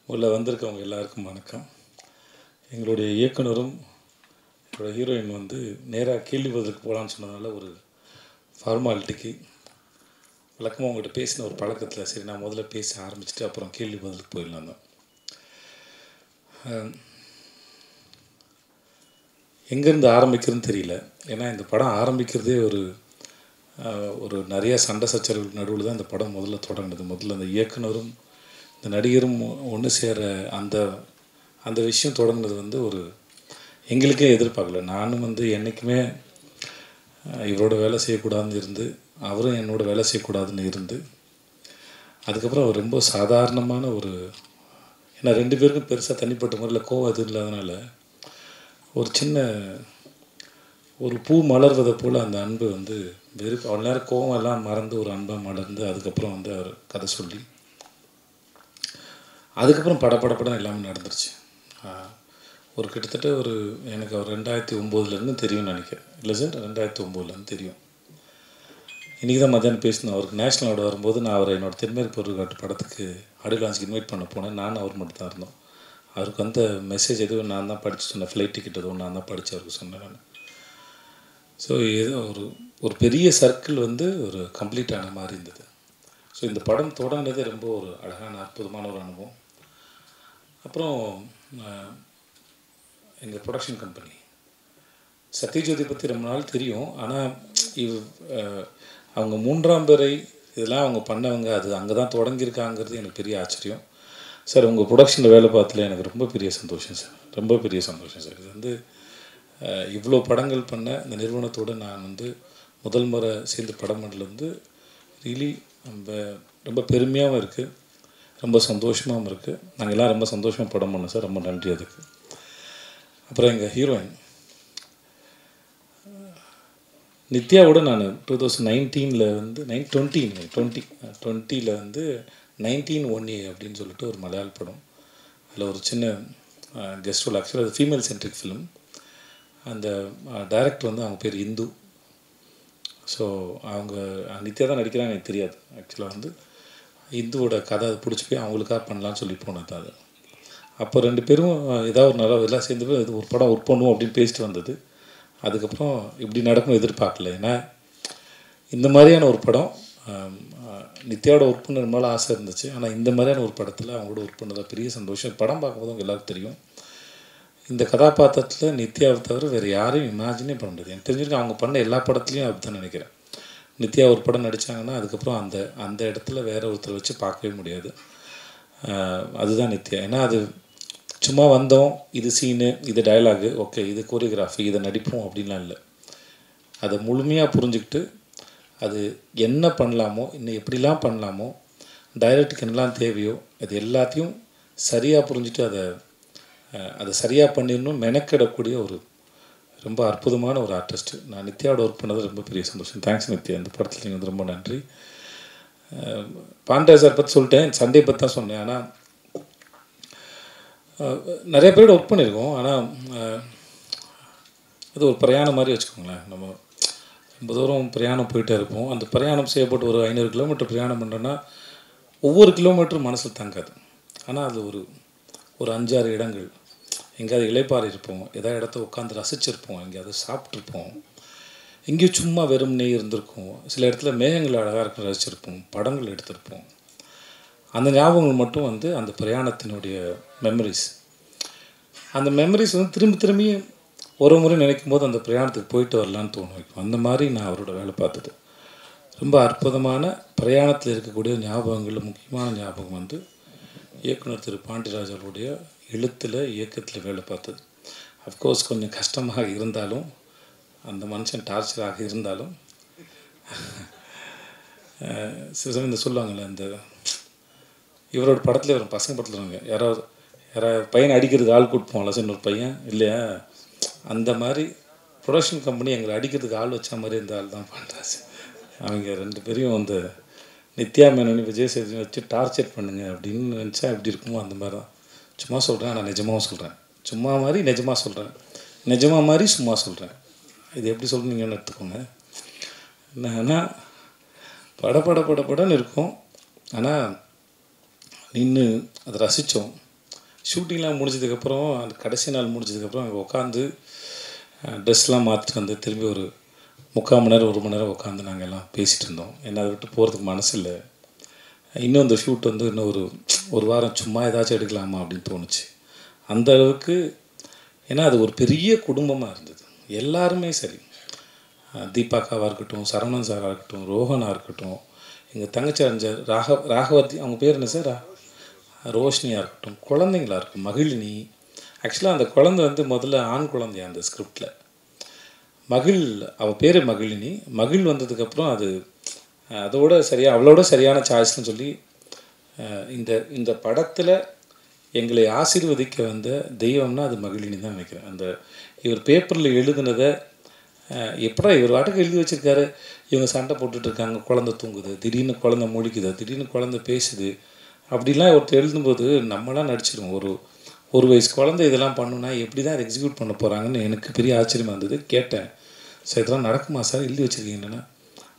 உள்ள வந்திருக்கவங்க எல்லாருக்கும் வணக்கம். எங்களுடைய இயக்குனரும் என்னோட ஹீரோயின் வந்து நேராக கேள்வி பதிலுக்கு போகலான்னு சொன்னதுனால ஒரு ஃபார்மாலிட்டிக்கு வழக்கமாக உங்கள்கிட்ட பேசின ஒரு பழக்கத்தில் சரி நான் முதல்ல பேச ஆரம்பிச்சுட்டு அப்புறம் கேள்வி பதிலுக்கு போயிடலாம் தான். எங்கேருந்து ஆரம்பிக்கிறதுன்னு தெரியல. ஏன்னா இந்த படம் ஆரம்பிக்கிறதே ஒரு நிறைய சண்டை சச்சரவுகள் நடுவில் தான் இந்த படம் முதல்ல தொடங்குது. முதல்ல அந்த இயக்குனரும் இந்த நடிகரும் ஒன்று சேர அந்த அந்த விஷயம் தொடங்குனது வந்து ஒரு எங்களுக்கே எதிர்பார்க்கல. நானும் வந்து என்றைக்குமே இவரோட வேலை செய்யக்கூடாதுன்னு இருந்து அவரும் என்னோட வேலை செய்யக்கூடாதுன்னு இருந்து அதுக்கப்புறம் ரொம்ப சாதாரணமான ஏன்னா ரெண்டு பேருக்கும் பெருசாக தனிப்பட்ட முறையில் கோவம் எதுவும் இல்லாதனால ஒரு சின்ன ஒரு பூ மலர்வதை போல் அந்த அன்பு வந்து அவ்வளோ நேரம் கோவம் எல்லாம் மறந்து ஒரு அன்பாக மலர்ந்து அதுக்கப்புறம் வந்து அவர் கதை சொல்லி அதுக்கப்புறம் படப்படப்படம் எல்லாமே நடந்துருச்சு. கிட்டத்தட்ட எனக்கு அவர் 2009 தெரியும்னு நினைக்கிறேன். இல்லை சார், 2009 தெரியும். இன்றைக்கி தான் மத்தியானம் பேசினேன். அவருக்கு நேஷ்னல் அவார்டு வரும்போது நான் அவரை என்னோடய தென்மேற்கு பொருட்காட்டு படத்துக்கு ஆடியோ லான்ச்சுக்கு இன்வைட் பண்ண போனேன். நான் அவர் மட்டும் தான் இருந்தோம். அவருக்கு வந்த மெசேஜ் எதுவும் நான் தான் படித்து சொன்னேன். ஃப்ளைட் டிக்கெட் எதுவும் நான் தான் படித்து அவருக்கு சொன்னேன் நான். ஸோ ஏதோ ஒரு பெரிய சர்க்கிள் வந்து ஒரு கம்ப்ளீட் ஆன மாதிரி இருந்தது. ஸோ இந்த படம் தொடங்கினதே ரொம்ப ஒரு அழகான அற்புதமான ஒரு அனுபவம். அப்புறம் எங்கள் ப்ரொடக்ஷன் கம்பெனி சத்யஜோதி பற்றி ரொம்ப நாள் தெரியும். ஆனால் அவங்க 3ஆம் பிறை இதெல்லாம் அவங்க பண்ணவங்க, அது அங்கே தான் தொடங்கியிருக்காங்கிறது எனக்கு பெரிய ஆச்சரியம் சார். உங்கள் ப்ரொடக்ஷனில் வேலை பார்த்ததுல எனக்கு ரொம்ப பெரிய சந்தோஷம் சார், ரொம்ப பெரிய சந்தோஷம் சார். இது வந்து இவ்வளோ படங்கள் பண்ண இந்த நிறுவனத்தோடு நான் வந்து முதல் முறை சேர்ந்து படம் பண்ணலேருந்து ரியலி ரொம்ப பெருமையாகவும் இருக்குது, ரொம்ப சந்தோஷமாகவும் இருக்குது. நாங்கள் எல்லாம் ரொம்ப சந்தோஷமாக படம் பண்ணோம் சார், ரொம்ப நன்றி அதுக்கு. அப்புறம் எங்கள் ஹீரோயின் நித்யாவோட நான் 2019 வந்து 2020 வந்து 19/1A அப்படின்னு சொல்லிட்டு ஒரு மலையாள படம். அதில் ஒரு சின்ன கெஸ்ட் ரோல். ஆக்சுவலாக அது ஃபீமேல் சென்ட்ரிக் ஃபிலிம். அந்த டைரக்டர் வந்து அவங்க பேர் இந்து. ஸோ அவங்க நித்யா தான் நடிக்கிறாங்க, எனக்கு தெரியாது. ஆக்சுவலாக வந்து இந்துவோட கதை அதை பிடிச்சி போய் அவங்களுக்காக பண்ணலான்னு சொல்லி போனது அது. அப்போ ரெண்டு பேரும் ஏதாவது ஒரு நல்லா எல்லாம் சேர்ந்து போய் இது ஒரு படம் ஒர்க் பண்ணுவோம் அப்படின்னு பேசிட்டு வந்தது. அதுக்கப்புறம் இப்படி நடக்கும் எதிர்பார்க்கல. ஏன்னா இந்த மாதிரியான ஒரு படம் நித்யாவோட ஒர்க் பண்ண ரொம்ப ஆசை இருந்துச்சு. ஆனால் இந்த மாதிரியான ஒரு படத்தில் அவங்களோட ஒர்க் பண்ணதில் பெரிய சந்தோஷம். படம் பார்க்கும்போது அவங்க எல்லாருக்கும் தெரியும். இந்த கதாபாத்திரத்தில் நித்யாவை தவிர வேறு யாரையும் இமேஜினே பண்ண முடியாது. எனக்கு தெரிஞ்சிருக்கு அவங்க பண்ண எல்லா படத்துலையும் அப்படி தான் நினைக்கிறேன். நித்யா ஒரு படம் நடித்தாங்கன்னா அதுக்கப்புறம் அந்த இடத்துல வேறு ஒருத்தரை வச்சு பார்க்கவே முடியாது. அதுதான் நித்யா. ஏன்னா அது சும்மா வந்தோம், இது சீனு, இது டயலாகு, ஓகே இது கோரியோகிராஃபி, இதை நடிப்போம் அப்படின்லாம் இல்லை. அதை முழுமையாக புரிஞ்சுக்கிட்டு அது என்ன பண்ணலாமோ, இன்னும் எப்படிலாம் பண்ணலாமோ, டைரக்டுக்கு என்னெல்லாம் தேவையோ அது எல்லாத்தையும் சரியாக புரிஞ்சுட்டு அதை சரியாக பண்ணிடணும் மெனக்கிடக்கூடிய ரொம்ப அற்புதமான ஒரு ஆர்டிஸ்ட்டு. நான் நித்யாவோட ஒர்க் பண்ணது ரொம்ப பெரிய சந்தோஷம். தேங்க்ஸ் நித்யா, இந்த படத்தில் நீங்கள் வந்து ரொம்ப நன்றி. பாண்டே சார் பற்றி சொல்லிட்டேன், சண்டே பற்றி தான் சொன்னேன். ஆனால் நிறைய பேரோட ஒர்க் பண்ணியிருக்கோம். ஆனால் அது ஒரு பிரயாணம் மாதிரி வச்சுக்கோங்களேன். நம்ம ரொம்ப தூரம் பிரயாணம் போயிட்டே இருப்போம். அந்த பிரயாணம் செய்யப்பட்டு ஒரு 500 கிலோமீட்டர் பிரயாணம் பண்ணுறோன்னா ஒவ்வொரு கிலோமீட்டரும் மனசில் தங்காது. ஆனால் அது ஒரு 5-6 இடங்கள் எங்கேயாவது இளைப்பாறை இருப்போம், ஏதாவது இடத்த உட்காந்து ரசிச்சிருப்போம், எங்கேயாவது சாப்பிட்ருப்போம், எங்கேயும் சும்மா வெறும்னே இருந்திருக்கும். சில இடத்துல மேகங்கள் அழகாக இருக்கும் ரசிச்சிருப்போம், படங்கள் எடுத்திருப்போம். அந்த ஞாபகங்கள் மட்டும் வந்து அந்த பிரயாணத்தினுடைய மெமரிஸ். அந்த மெமரிஸ் வந்து திரும்பி ஒரு முறை நினைக்கும் போது அந்த பிரயாணத்துக்கு போயிட்டு வரலான்னு தோணும் வைக்கும். அந்த மாதிரி நான் அவரோட வேலை பார்த்தது ரொம்ப அற்புதமான பிரயாணத்தில் இருக்கக்கூடிய ஞாபகங்களில் முக்கியமான ஞாபகம் வந்து இயக்குனர் திரு பாண்டியராஜ் அவருடைய எழுத்தில் இயக்கத்தில் வேலை பார்த்தது. அஃப்கோர்ஸ் கொஞ்சம் கஷ்டமாக இருந்தாலும், அந்த மனுஷன் டார்ச்சராக இருந்தாலும், சில சமயம் இந்த சொல்லுவாங்கள்ல, இந்த இவரோட படத்தில் வரும், பசங்க படத்தில் வருவாங்க, யாராவது பையனை அடிக்கிறதுக்கு ஆள் கூப்பிட்டு சார் இன்னொரு பையன் இல்லையா, அந்த மாதிரி ப்ரொடக்ஷன் கம்பெனி எங்களை அடிக்கிறதுக்கு ஆள் வச்ச மாதிரி இந்த ஆள் தான் பண்ணுறாச்சு. அவங்க ரெண்டு பேரையும் அந்த நித்யா மேனனி விஜய் சேதுபதி வச்சு டார்ச்சர் பண்ணுங்க அப்படின்னு நினச்சா எப்படி இருக்குமோ அந்த மாதிரி தான். சும்மா சொல்கிறேன், ஆனால் நிஜமாகவும் சொல்கிறேன். சும்மா மாதிரி நிஜமாக சொல்கிறேன், நிஜமாக மாதிரி சும்மா சொல்கிறேன். இது எப்படி சொல்கிறீங்கன்னு எடுத்துக்கோங்க. என்னன்னா படன்னு இருக்கும். ஆனால் நின்று அதை ரசித்தோம். ஷூட்டிங்லாம் முடிஞ்சதுக்கப்புறம் அந்த கடைசி நாள் முடிஞ்சதுக்கப்புறம் அங்கே உட்காந்து ட்ரெஸ்லாம் மாற்றிட்டு வந்து திரும்பி ஒரு 3/4 மணி நேரம் 1 மணி நேரம் உட்காந்து நாங்கள் எல்லாம் பேசிகிட்டு இருந்தோம். ஏன்னா அதை விட்டு போகிறதுக்கு மனசு இல்லை. இன்னும் இந்த ஷூட் வந்து இன்னும் ஒரு வாரம் சும்மா ஏதாச்சும் எடுக்கலாமா அப்படின்னு தோணுச்சு. அந்த அளவுக்கு. ஏன்னா அது ஒரு பெரிய குடும்பமாக இருந்தது. எல்லாருமே சரி, தீபாக்காவாக இருக்கட்டும், சரவணன் சாராக இருக்கட்டும், ரோஹனாக இருக்கட்டும், எங்கள் தங்கச்சி அறிஞர் ராகவதி, அவங்க பேர் என்ன சார், ரோஷினியாக இருக்கட்டும், குழந்தைங்களா இருக்கும், மகிழினி. ஆக்சுவலாக அந்த குழந்தை வந்து முதல்ல ஆண் குழந்தையா அந்த ஸ்கிரிப்டில். அவள் பேர் மகிழினி. மகிழ் வந்ததுக்கப்புறம் அதோட அவளோட சரியான சாய்ஸ்னு சொல்லி இந்த படத்தில் எங்களை ஆசீர்வதிக்க வந்த தெய்வம்னா அது மகிழினி தான் நினைக்கிறேன். இவர் பேப்பரில் எழுதுனதை எப்படா இவர் வாட்டுக்கு எழுதி வச்சுருக்காரு, இவங்க சண்டை போட்டுட்ருக்காங்க, குழந்தை தூங்குது, திடீர்னு குழந்தை முழிக்குது, திடீர்னு குழந்தை பேசுது, அப்படிலாம் ஒருத்தர் எழுதும்போது நம்மளாம் நடிச்சிடுவோம். ஒரு வயசு குழந்தை இதெல்லாம் பண்ணுன்னா எப்படி தான் அதை எக்ஸிக்யூட் பண்ண போகிறாங்கன்னு எனக்கு பெரிய ஆச்சரியமாக இருந்தது. கேட்டேன், சார் இதெல்லாம் நடக்குமா சார், எழுதி வச்சுருக்கீங்கன்னா?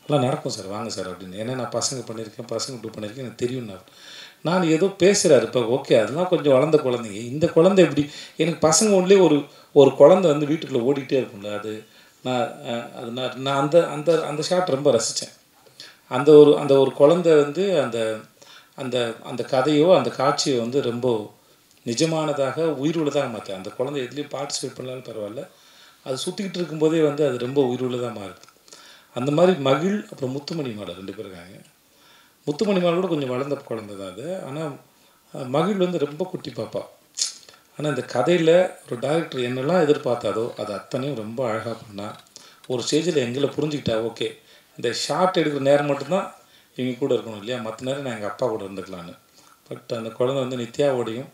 எல்லாம் நடக்கும் சார், வாங்க சார் அப்படின்னு. ஏன்னா நான் பசங்க பண்ணியிருக்கேன் எனக்கு தெரியும்னா. நான் ஏதோ பேசுகிறாரு இப்போ, ஓகே அதெல்லாம் கொஞ்சம் வளர்ந்த குழந்தைங்க. இந்த குழந்தை எப்படி, எனக்கு பசங்க ஒன்றுலேயே ஒரு குழந்தை வந்து வீட்டுக்குள்ளே ஓடிக்கிட்டே இருக்கும்ல, நான் அந்த ஷாட் ரொம்ப ரசித்தேன். அந்த ஒரு குழந்தை வந்து அந்த கதையோ அந்த காட்சியை வந்து ரொம்ப நிஜமானதாக உயிருள்ளதாக மாற்றேன். அந்த குழந்தை எதுலேயும் பார்ட்டிசிபேட் பண்ணாலும் பரவாயில்ல, அது சுற்றிக்கிட்டு இருக்கும்போதே வந்து அது ரொம்ப உயிருள்ளதாக மாறுது. அந்த மாதிரி மகிழ் அப்புறம் முத்துமணி மாலை 2 பேர் இருக்காங்க. முத்துமணி மாலை கூட கொஞ்சம் வளர்ந்த குழந்தை தான் அது. ஆனால் மகிழ் வந்து ரொம்ப குட்டி பாப்பா. ஆனால் இந்த கதையில் ஒரு டைரக்டர் என்னெல்லாம் எதிர்பார்த்தாதோ அது அத்தனையும் ரொம்ப அழகாக பண்ணால், ஒரு ஸ்டேஜில் எங்களை புரிஞ்சுக்கிட்டா, ஓகே இந்த ஷார்ட் எடுக்கிற நேரம் மட்டும்தான் இவங்க கூட இருக்கணும் இல்லையா, மற்ற நேரம் நான் எங்கள் அப்பா கூட இருந்துக்கலான்னு. பட் அந்த குழந்தை வந்து நித்யாவோடையும்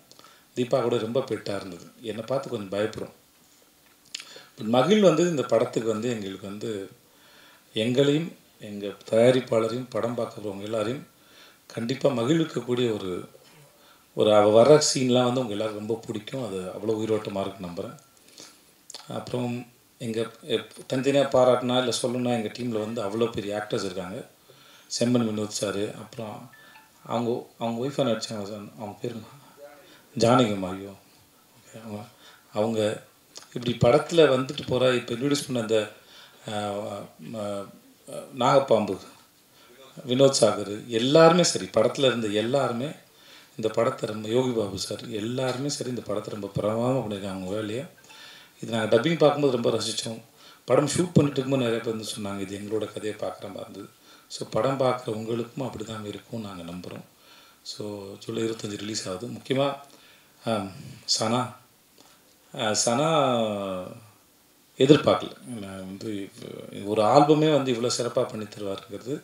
தீபா கூட ரொம்ப பெட்டாக இருந்தது. என்னை பார்த்து கொஞ்சம் பயப்படும். பட் மகிழ் வந்து இந்த படத்துக்கு வந்து எங்களுக்கு வந்து எங்களையும் எங்கள் தயாரிப்பாளரையும் படம் பார்க்குறவங்க எல்லாரையும் கண்டிப்பாக மகிழ்விக்கக்கூடிய அவள் வர்ற சீன்லாம் வந்து உங்கள் எல்லோரும் ரொம்ப பிடிக்கும். அது அவ்வளோ உயிரோட்டமாக இருக்குன்னு நம்புகிறேன். அப்புறம் எங்கள் தனித்தனியாக பாராட்டினா இல்லை சொல்லணுன்னா, எங்கள் டீமில் வந்து அவ்வளோ பெரிய ஆக்டர்ஸ் இருக்காங்க. செம்மன் வினோத் சார், அப்புறம் அவங்க ஒய்ஃபாக நடித்தாங்க சார், அவங்க பேர் ஜானகிமா. ஐயோ, அவங்க இப்படி படத்தில் வந்துட்டு போகிற, இப்போ இன்ட்ரடியூஸ் பண்ண அந்த நாகப்பாம்பு வினோத் சாகர் எல்லாருமே சரி, படத்தில் இருந்த எல்லாருமே இந்த படத்தை ரொம்ப, யோகி பாபு சார் எல்லாருமே சரி, இந்த படத்தை ரொம்ப பிரமாதமாக பண்ணியிருக்காங்க அவங்க வேலையை. இது நாங்கள் டப்பிங் பார்க்கும்போது ரொம்ப ரசித்தோம். படம் ஷூட் பண்ணிட்டு இருக்கும்போது நிறைய பேர் வந்து சொன்னாங்க, இது எங்களோட கதையை பார்க்குற மாதிரி இருந்தது. ஸோ படம் பார்க்குற உங்களுக்கும் அப்படி தான் இருக்கும் நாங்கள் நம்புகிறோம். ஸோ ஜூலை 25 ரிலீஸ் ஆகுது. முக்கியமாக சனா எதிர்பார்க்கல. நான் வந்து ஒரு ஆல்பமே வந்து இவ்வளோ சிறப்பாக பண்ணி தருவாருங்கிறது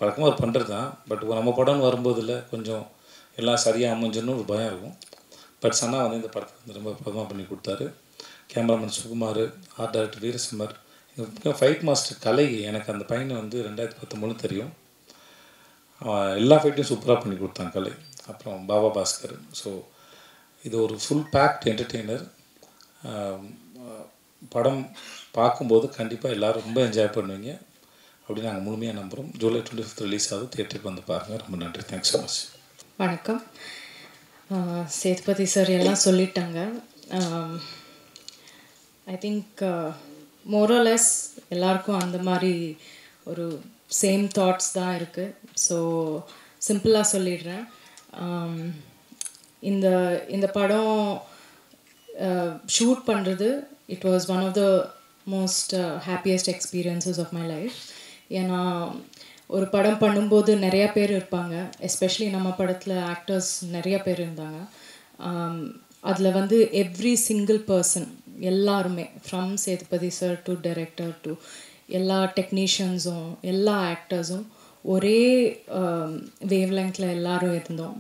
பழக்கமாக அவர் பண்ணுறது தான். பட் நம்ம படம்னு வரும்போது இல்லை, கொஞ்சம் எல்லாம் சரியாக அமைஞ்சுன்னு ஒரு பயம் இருக்கும். பட் சனா வந்து இந்த படத்தை வந்து ரொம்ப பிரதமாக பண்ணி கொடுத்தாரு. கேமராமேன் சுகுமார், ஆர்ட் டைரக்டர் வீரசிம்மர், எங்கள் முக்கியம் ஃபைட் மாஸ்டர் கலை. எனக்கு அந்த பையனை வந்து 2019 தெரியும். எல்லா ஃபைட்டையும் சூப்பராக பண்ணி கொடுத்தாங்க கலை. அப்புறம் பாபா பாஸ்கர். ஸோ இது ஒரு ஃபுல் பேக்ட் என்டர்டெய்னர். படம் பார்க்கும்போது கண்டிப்பாக எல்லோரும் ரொம்ப என்ஜாய் பண்ணுவீங்க அப்படின்னு நாங்கள் முழுமையாக நம்புகிறோம். ஜூலை 25 ரிலீஸ் ஆகுது. தியேட்டருக்கு வந்து பாருங்கள். ரொம்ப நன்றி. Thanks so much. வணக்கம். சேதுபதி சார் எல்லாம் சொல்லிட்டாங்க. ஐ திங்க் மோரலெஸ் எல்லாருக்கும் அந்த மாதிரி ஒரு சேம் தாட்ஸ் தான் இருக்குது. ஸோ சிம்பிளாக சொல்லிடுறேன். இந்த படம் ஷூட் பண்ணுறது, it was one of the most happiest experiences of my life. ஏன்னா ஒரு படம் பண்ணும்போது நிறையா பேர் இருப்பாங்க. எஸ்பெஷலி நம்ம படத்தில் ஆக்டர்ஸ் நிறையா பேர் இருந்தாங்க. அதில் வந்து எவ்ரி சிங்கிள் பர்சன் எல்லாருமே, from Sethupathi sir to director to எல்லா டெக்னீஷியன்ஸும் எல்லா ஆக்டர்ஸும் ஒரே வேவ் லெங்க்ல எல்லாரும் இருந்தோம்.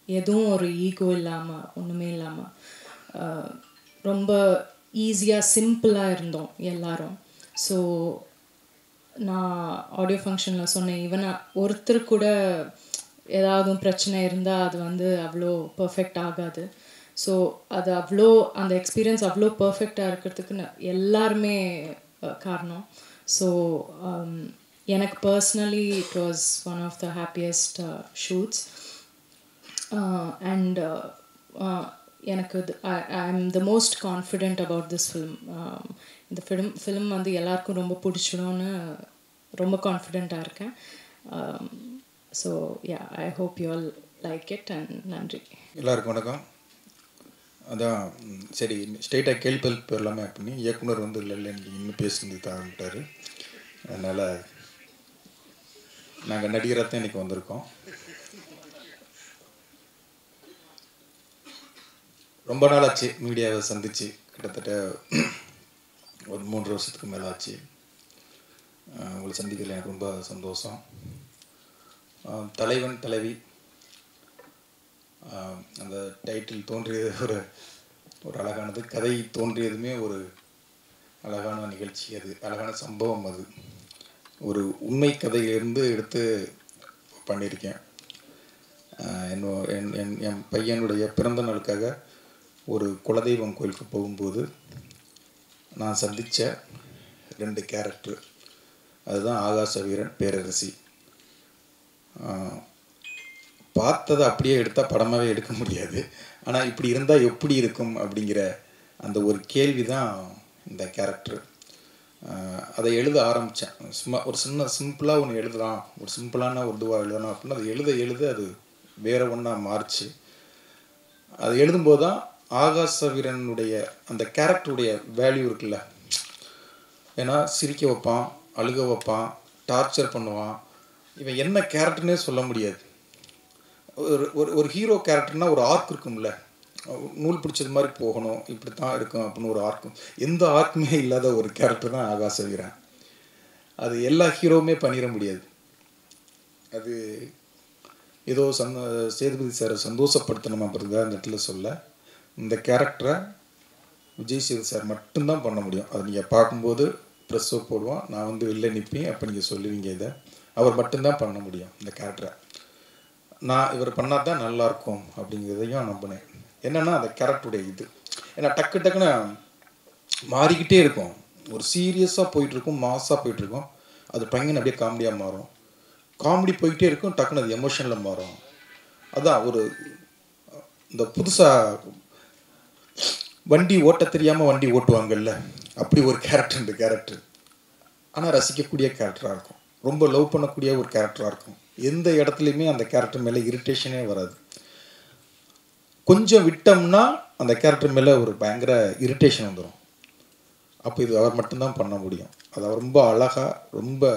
எதுவும் ஒரு ஈகோ இல்லாமல், ஒன்றுமே இல்லாமல் ரொம்ப ஈஸியாக சிம்பிளாக இருந்தோம் எல்லாரும். ஸோ நான் ஆடியோ ஃபங்க்ஷனில் சொன்னேன், ஈவன் ஒருத்தர் கூட ஏதாவது பிரச்சனை இருந்தால் அது வந்து அவ்வளோ பர்ஃபெக்ட் ஆகாது. ஸோ அது அவ்வளோ, அந்த எக்ஸ்பீரியன்ஸ் அவ்வளோ பர்ஃபெக்டாக இருக்கிறதுக்கு எல்லாருமே காரணம். ஸோ எனக்கு personally it was one of the happiest shoots. And எனக்கு I am the most confident about this film. இந்த ஃபிலிம் வந்து எல்லாருக்கும் ரொம்ப பிடிச்சிடும்னு ரொம்ப கான்ஃபிடெண்ட்டாக இருக்கேன். So yeah, I hope you all like it and நன்றி. எல்லாருக்கும் வணக்கம். அதான் சரி, ஸ்ட்ரெயிட்டாக கேள்வி போயிடலாமே அப்படின்னு இயக்குனர் வந்து இல்லை எனக்கு இன்னும் பேசுனது தான்ட்டார். அதனால் நாங்கள் நடிகராக தான் இன்றைக்கி வந்திருக்கோம். ரொம்ப நாள் ஆச்சு மீடியாவை சந்தித்து, கிட்டத்தட்ட ஒரு 3 வருஷத்துக்கு மேலே ஆச்சு. உங்களை சந்திக்கிறதுல எனக்கு ரொம்ப சந்தோஷம். தலைவன் தலைவி அந்த டைட்டில் தோன்றியது ஒரு அழகானது, கதை தோன்றியதுமே ஒரு அழகான நிகழ்ச்சி, அது அழகான சம்பவம். அது ஒரு உண்மை கதையிலிருந்து எடுத்து பண்ணியிருக்கேன். என் பையனுடைய பிறந்த நாளுக்காக ஒரு குலதெய்வம் கோயிலுக்கு போகும்போது நான் சந்தித்த 2 கேரக்டர், அதுதான் ஆகாச வீரன், பேரரசி. பார்த்ததை அப்படியே எடுத்தால் படமாகவே எடுக்க முடியாது. ஆனால் இப்படி இருந்தால் எப்படி இருக்கும் அப்படிங்கிற அந்த ஒரு கேள்வி தான் இந்த கேரக்டர். அதை எழுத ஆரம்பித்தேன். சும்மா ஒரு சிம்பிளாக ஒன்று எழுதலாம், ஒரு சிம்பிளான ஒரு இதுவாக எழுதலாம் அப்படின்னு அது எழுத அது வேறு ஒன்றா மாறிச்சு. அது எழுதும்போது தான் ஆகாச வீரனுடைய அந்த கேரக்டருடைய வேல்யூ இருக்குல்ல. ஏன்னா சிரிக்க வைப்பான், அழுக வைப்பான், டார்ச்சர் பண்ணுவான். இவன் என்ன கேரக்டர்னே சொல்ல முடியாது. ஒரு ஹீரோ கேரக்டர்னால் ஒரு ஆர்க் இருக்கும்ல, நூல் பிடிச்சது மாதிரி போகணும், இப்படி தான் இருக்கும் அப்படின்னு ஒரு ஆர்க்கும். எந்த ஆர்க்குமே இல்லாத ஒரு கேரக்டர் தான் ஆகாச வீரன். அது எல்லா ஹீரோவுமே பண்ணிட முடியாது. அது ஏதோ சேதுபதி சாரை சந்தோஷப்படுத்தணும் அப்படிங்கிறத அந்த இடத்துல சொல்ல, இந்த கேரக்டரை விஜய் சேது சார் மட்டும்தான் பண்ண முடியும். அதை நீங்கள் பார்க்கும்போது ப்ரெஸ்ஸோ போடுவான், நான் வந்து வெளில நிற்பேன், அப்போ நீங்கள் சொல்லுவீங்க. இதை அவர் மட்டும்தான் பண்ண முடியும். இந்த கேரக்டரை இவர் பண்ணால் தான் நல்லாயிருக்கும் அப்படிங்கிறதையும் நம்பினேன். என்னென்னா அந்த கேரக்டருடைய இது, ஏன்னா டக்குன்னு மாறிக்கிட்டே இருக்கும். ஒரு சீரியஸாக போயிட்டுருக்கும், மாஸாக போயிட்டுருக்கும், அது பையன் அப்படியே காமெடியாக மாறும். காமெடி போய்கிட்டே இருக்கும், டக்குன்னு அது எமோஷனில் மாறும். அதான் ஒரு இந்த புதுசாக வண்டி ஓட்ட தெரியாமல் வண்டி ஓட்டுவாங்கல்ல, அப்படி ஒரு கேரக்டர் இந்த கேரக்டர். ஆனால் ரசிக்கக்கூடிய கேரக்டராக இருக்கும், ரொம்ப லவ் பண்ணக்கூடிய ஒரு கேரக்டராக இருக்கும். எந்த இடத்துலையுமே அந்த கேரக்டர் மேலே இரிட்டேஷனே வராது. கொஞ்சம் விட்டோம்னா அந்த கேரக்டர் மேலே ஒரு பயங்கர இரிட்டேஷன் வந்துடும். அப்போ இது அவர் மட்டும்தான் பண்ண முடியும். அதை ரொம்ப அழகாக ரொம்ப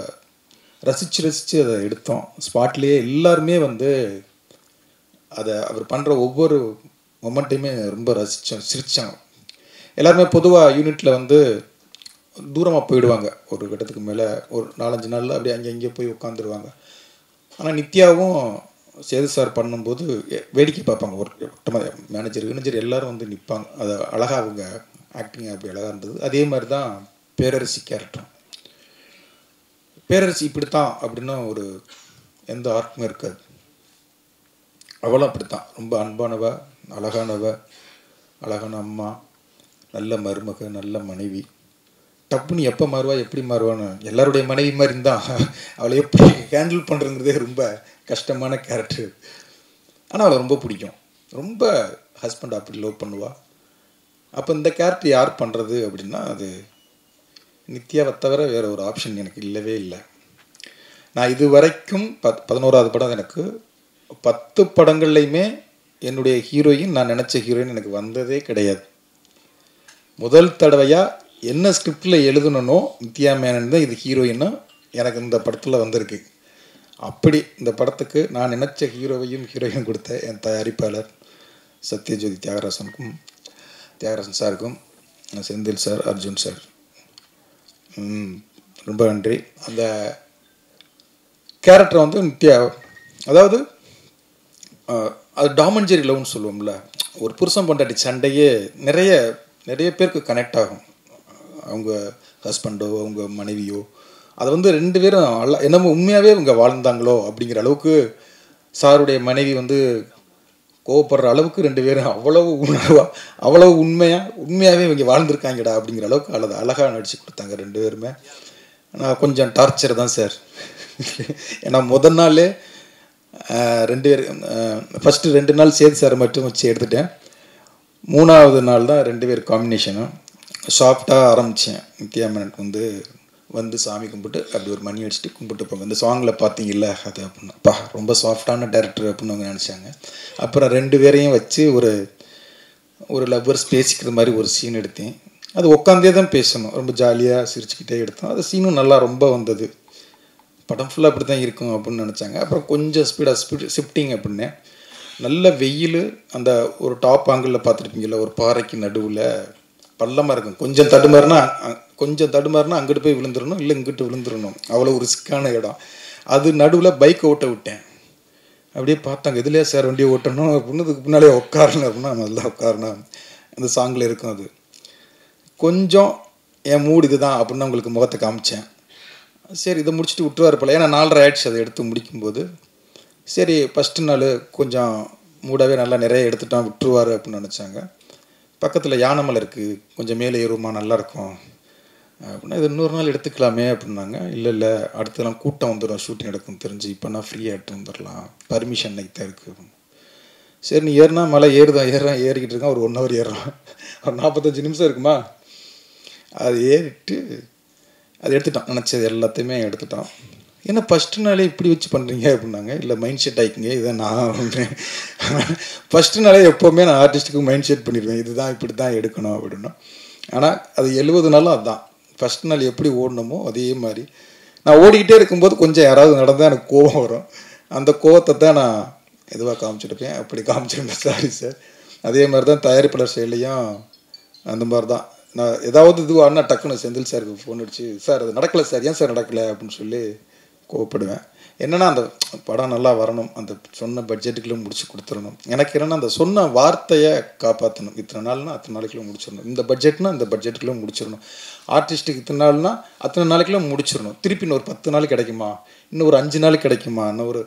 ரசித்து அதை எடுத்தோம். ஸ்பாட்லேயே எல்லாருமே வந்து அதை அவர் பண்ணுற ஒவ்வொரு மொமெண்ட்டையுமே ரொம்ப சிரித்தோம். எல்லாருமே பொதுவாக யூனிட்டில் வந்து தூரமாக போயிடுவாங்க. ஒரு கட்டத்துக்கு மேலே ஒரு 4-5 நாளில் அப்படியே அங்கே போய் உட்காந்துருவாங்க. ஆனால் நித்யாவும் சேது சார் பண்ணும்போது வேடிக்கை பார்ப்பாங்க. ஒரு மேனேஜர் எல்லோரும் வந்து நிற்பாங்க. அது அழகாக அவங்க ஆக்டிங் அப்படி அழகாக இருந்தது. அதே மாதிரி தான் பேரரசி கேரக்டர். பேரரசி இப்படித்தான் அப்படின்னா ஒரு எந்த ஆர்க்குமே இருக்காது. அவளும் அப்படித்தான், ரொம்ப அன்பானவ, அழகான அம்மா, நல்ல மருமக, நல்ல மனைவி. டப்புன்னு எப்போ மாறுவா, எப்படி மாறுவான்னு எல்லாருடைய மனைவி மாதிரி இருந்தால் அவளை எப்படி ஹேண்டில் பண்ணுறதுங்கிறதே ரொம்ப கஷ்டமான கேரக்டர். ஆனால் அவளை ரொம்ப பிடிக்கும். ரொம்ப ஹஸ்பண்ட் அப்படி லவ் பண்ணுவாள். அப்போ இந்த கேரக்டர் யார் பண்ணுறது அப்படின்னா அது நித்யாவை தவிர வேறு ஒரு ஆப்ஷன் எனக்கு இல்லவே இல்லை. நான் இது வரைக்கும் 11வது படம், எனக்கு 10 படங்கள்லையுமே என்னுடைய ஹீரோயின் நான் நினச்ச ஹீரோயின் எனக்கு வந்ததே கிடையாது. முதல் தடவையாக என்ன ஸ்கிரிப்டில் எழுதணுன்னோ நித்யா மேனன் தான் இது ஹீரோயின்னா எனக்கு இந்த படத்தில் வந்திருக்கு. அப்படி இந்த படத்துக்கு நான் நினச்ச ஹீரோயின் கொடுத்த என் தயாரிப்பாளர் சத்யஜோதி தியாகராசன் சாருக்கும், செந்தில் சார், அர்ஜுன் சார், ரொம்ப நன்றி. அந்த கேரக்டரை வந்து நித்யா, அதாவது அது டாமன்ஜெரி லவ்னு சொல்லுவோம்ல, ஒரு புருஷன் பொண்டாட்டி சண்டையே நிறைய பேருக்கு கனெக்ட் ஆகும். அவங்க ஹஸ்பண்டோ அவங்க மனைவியோ அதை வந்து 2 பேரும் என்னமோ உண்மையாகவே இவங்க வாழ்ந்தாங்களோ அப்படிங்கிற அளவுக்கு சாருடைய மனைவி வந்து கோவப்படுற அளவுக்கு 2 பேரும் அவ்வளவு உண்மையாகவே இவங்க வாழ்ந்துருக்காங்கடா அப்படிங்கிற அளவுக்கு அழகாக நடித்து கொடுத்தாங்க 2 பேருமே. ஆனால் கொஞ்சம் டார்ச்சர் தான் சார். ஏன்னா முதல் நாளே 2 பேர் ஃபஸ்ட்டு 2 நாள் சேது சார் மட்டும் வச்சு எடுத்துட்டேன். 3வது நாள் தான் 2 பேர் காம்பினேஷனும். சாஃப்டாக ஆரம்பித்தேன். நித்யா மேனன் வந்து சாமி கும்பிட்டு அப்படி ஒரு மணி அடிச்சுட்டு கும்பிட்டு போங்க. இந்த சாங்கில் பார்த்தீங்கல்ல அது அப்படின்னா ரொம்ப சாஃப்டான டேரக்டர் அப்படின்னு அவங்க நினச்சாங்க. அப்புறம் 2 பேரையும் வச்சு ஒரு லவ்வர்ஸ் பேசிக்கிற மாதிரி ஒரு சீன் எடுத்தேன். அது உட்காந்தே தான் பேசணும், ரொம்ப ஜாலியாக சிரிச்சுக்கிட்டே எடுத்தோம். அது சீனும் நல்லா ரொம்ப வந்தது. படம் ஃபுல்லாக அப்படி தான் இருக்கும் அப்படின்னு நினச்சாங்க. அப்புறம் கொஞ்சம் ஷிஃப்டிங் அப்படின்னே. நல்ல வெயில், அந்த ஒரு டாப் ஆங்கிளில் பார்த்துருப்பீங்களா, ஒரு பாறைக்கு நடுவில் பள்ளமாக இருக்கும். கொஞ்சம் தடுமாறுனா அங்கிட்டு போய் விழுந்துடணும், இல்லை இங்கிட்டு விழுந்துடணும். அவ்வளோ ஒரு ரிஸ்க்கான இடம். அது நடுவில் பைக்கை ஓட்ட விட்டேன். அப்படியே பார்த்தாங்க, இதுலேயே சார் வண்டியை ஓட்டணும் அப்படின்னு. இதுக்கு முன்னாலே உட்காரணும் அப்படின்னா நல்லா உட்காரணும். அந்த சாங்கில் இருக்கும். அது கொஞ்சம் என் மூடு இது தான் அப்படின்னு உங்களுக்கு முகத்தை காமிச்சேன். சரி இதை முடிச்சுட்டு விட்டுருவார் போல, ஏன்னா 4:30 ஆயிடுச்சு அதை எடுத்து முடிக்கும்போது. சரி ஃபஸ்ட்டு நாள் கொஞ்சம் மூடாகவே நல்லா நிறைய எடுத்துட்டோம், விட்டுருவார் அப்படின்னு நினச்சாங்க. பக்கத்தில் யானைமலை இருக்குது, கொஞ்சம் மேலே ஏறுமா நல்லாயிருக்கும் அப்படின்னா, இது இன்னொரு நாள் எடுத்துக்கலாமே அப்படின்னாங்க. இல்லை அடுத்தலாம் கூட்டம் வந்துடும், ஷூட்டிங் எடுக்கும் தெரிஞ்சு, இப்போ நான் ஃப்ரீயாக எடுத்து வந்துடலாம், பர்மிஷன் நைட் தான் இருக்குது. சரி நீ ஏறினா மலை ஏறிக்கிட்டு இருக்கான். ஒரு 1 ஹவர் ஏறுறான், ஒரு 45 நிமிஷம் இருக்குமா. அது ஏறிட்டு அது எடுத்துட்டோம், நினச்சது எல்லாத்தையுமே எடுத்துட்டோம். ஏன்னா ஃபஸ்ட்டு நாளே இப்படி வச்சு பண்ணுறீங்க அப்படின்னாங்க. இல்லை மைண்ட் செட் ஆகிக்குங்க, இதை நான் பண்ணுறேன். ஃபஸ்ட்டு நாளே எப்போவுமே நான் ஆர்டிஸ்ட்டுக்கு மைண்ட் செட் பண்ணிடுவேன், இதுதான் இப்படி தான் எடுக்கணும் அப்படின்னா. ஆனால் அது 70 நாளும் அதுதான். ஃபஸ்ட் நாள் எப்படி ஓடணுமோ அதே மாதிரி நான் ஓடிக்கிட்டே இருக்கும்போது கொஞ்சம் யாராவது நடந்தால் எனக்கு கோபம் வரும். அந்த கோவத்தை தான் நான் இதுவாக காமிச்சிருப்பேன். அப்படி காமிச்சிருந்தேன், சாரி சார். அதே மாதிரி தான் தயாரிப்பாளர் சைட்லேயும் அந்த மாதிரி தான். நான் ஏதாவது இதுவானா டக்குன்னு செந்தில் சாருக்கு ஃபோன் அடிச்சு, சார் அது நடக்கலை சார், ஏன் சார் நடக்கலை அப்படின்னு சொல்லி கோவப்படுவேன். என்னென்னா அந்த படம் நல்லா வரணும், அந்த சொன்ன பட்ஜெட்டுக்குள்ளே முடிச்சு கொடுத்துடணும். எனக்கு என்னென்னா அந்த சொன்ன வார்த்தையை காப்பாற்றணும். இத்தனை நாள்னா அத்தனை நாளைக்குள்ளே முடிச்சிடணும், இந்த பட்ஜெட்னா இந்த பட்ஜெட்டுக்குள்ளே முடிச்சிடணும், ஆர்டிஸ்ட்டுக்கு இத்தனை நாள்னா அத்தனை நாளைக்குள்ளே முடிச்சிடணும். திருப்பி இன்னொரு 10 நாள் கிடைக்குமா, இன்னும் ஒரு 5 நாள் கிடைக்குமா, இன்னொரு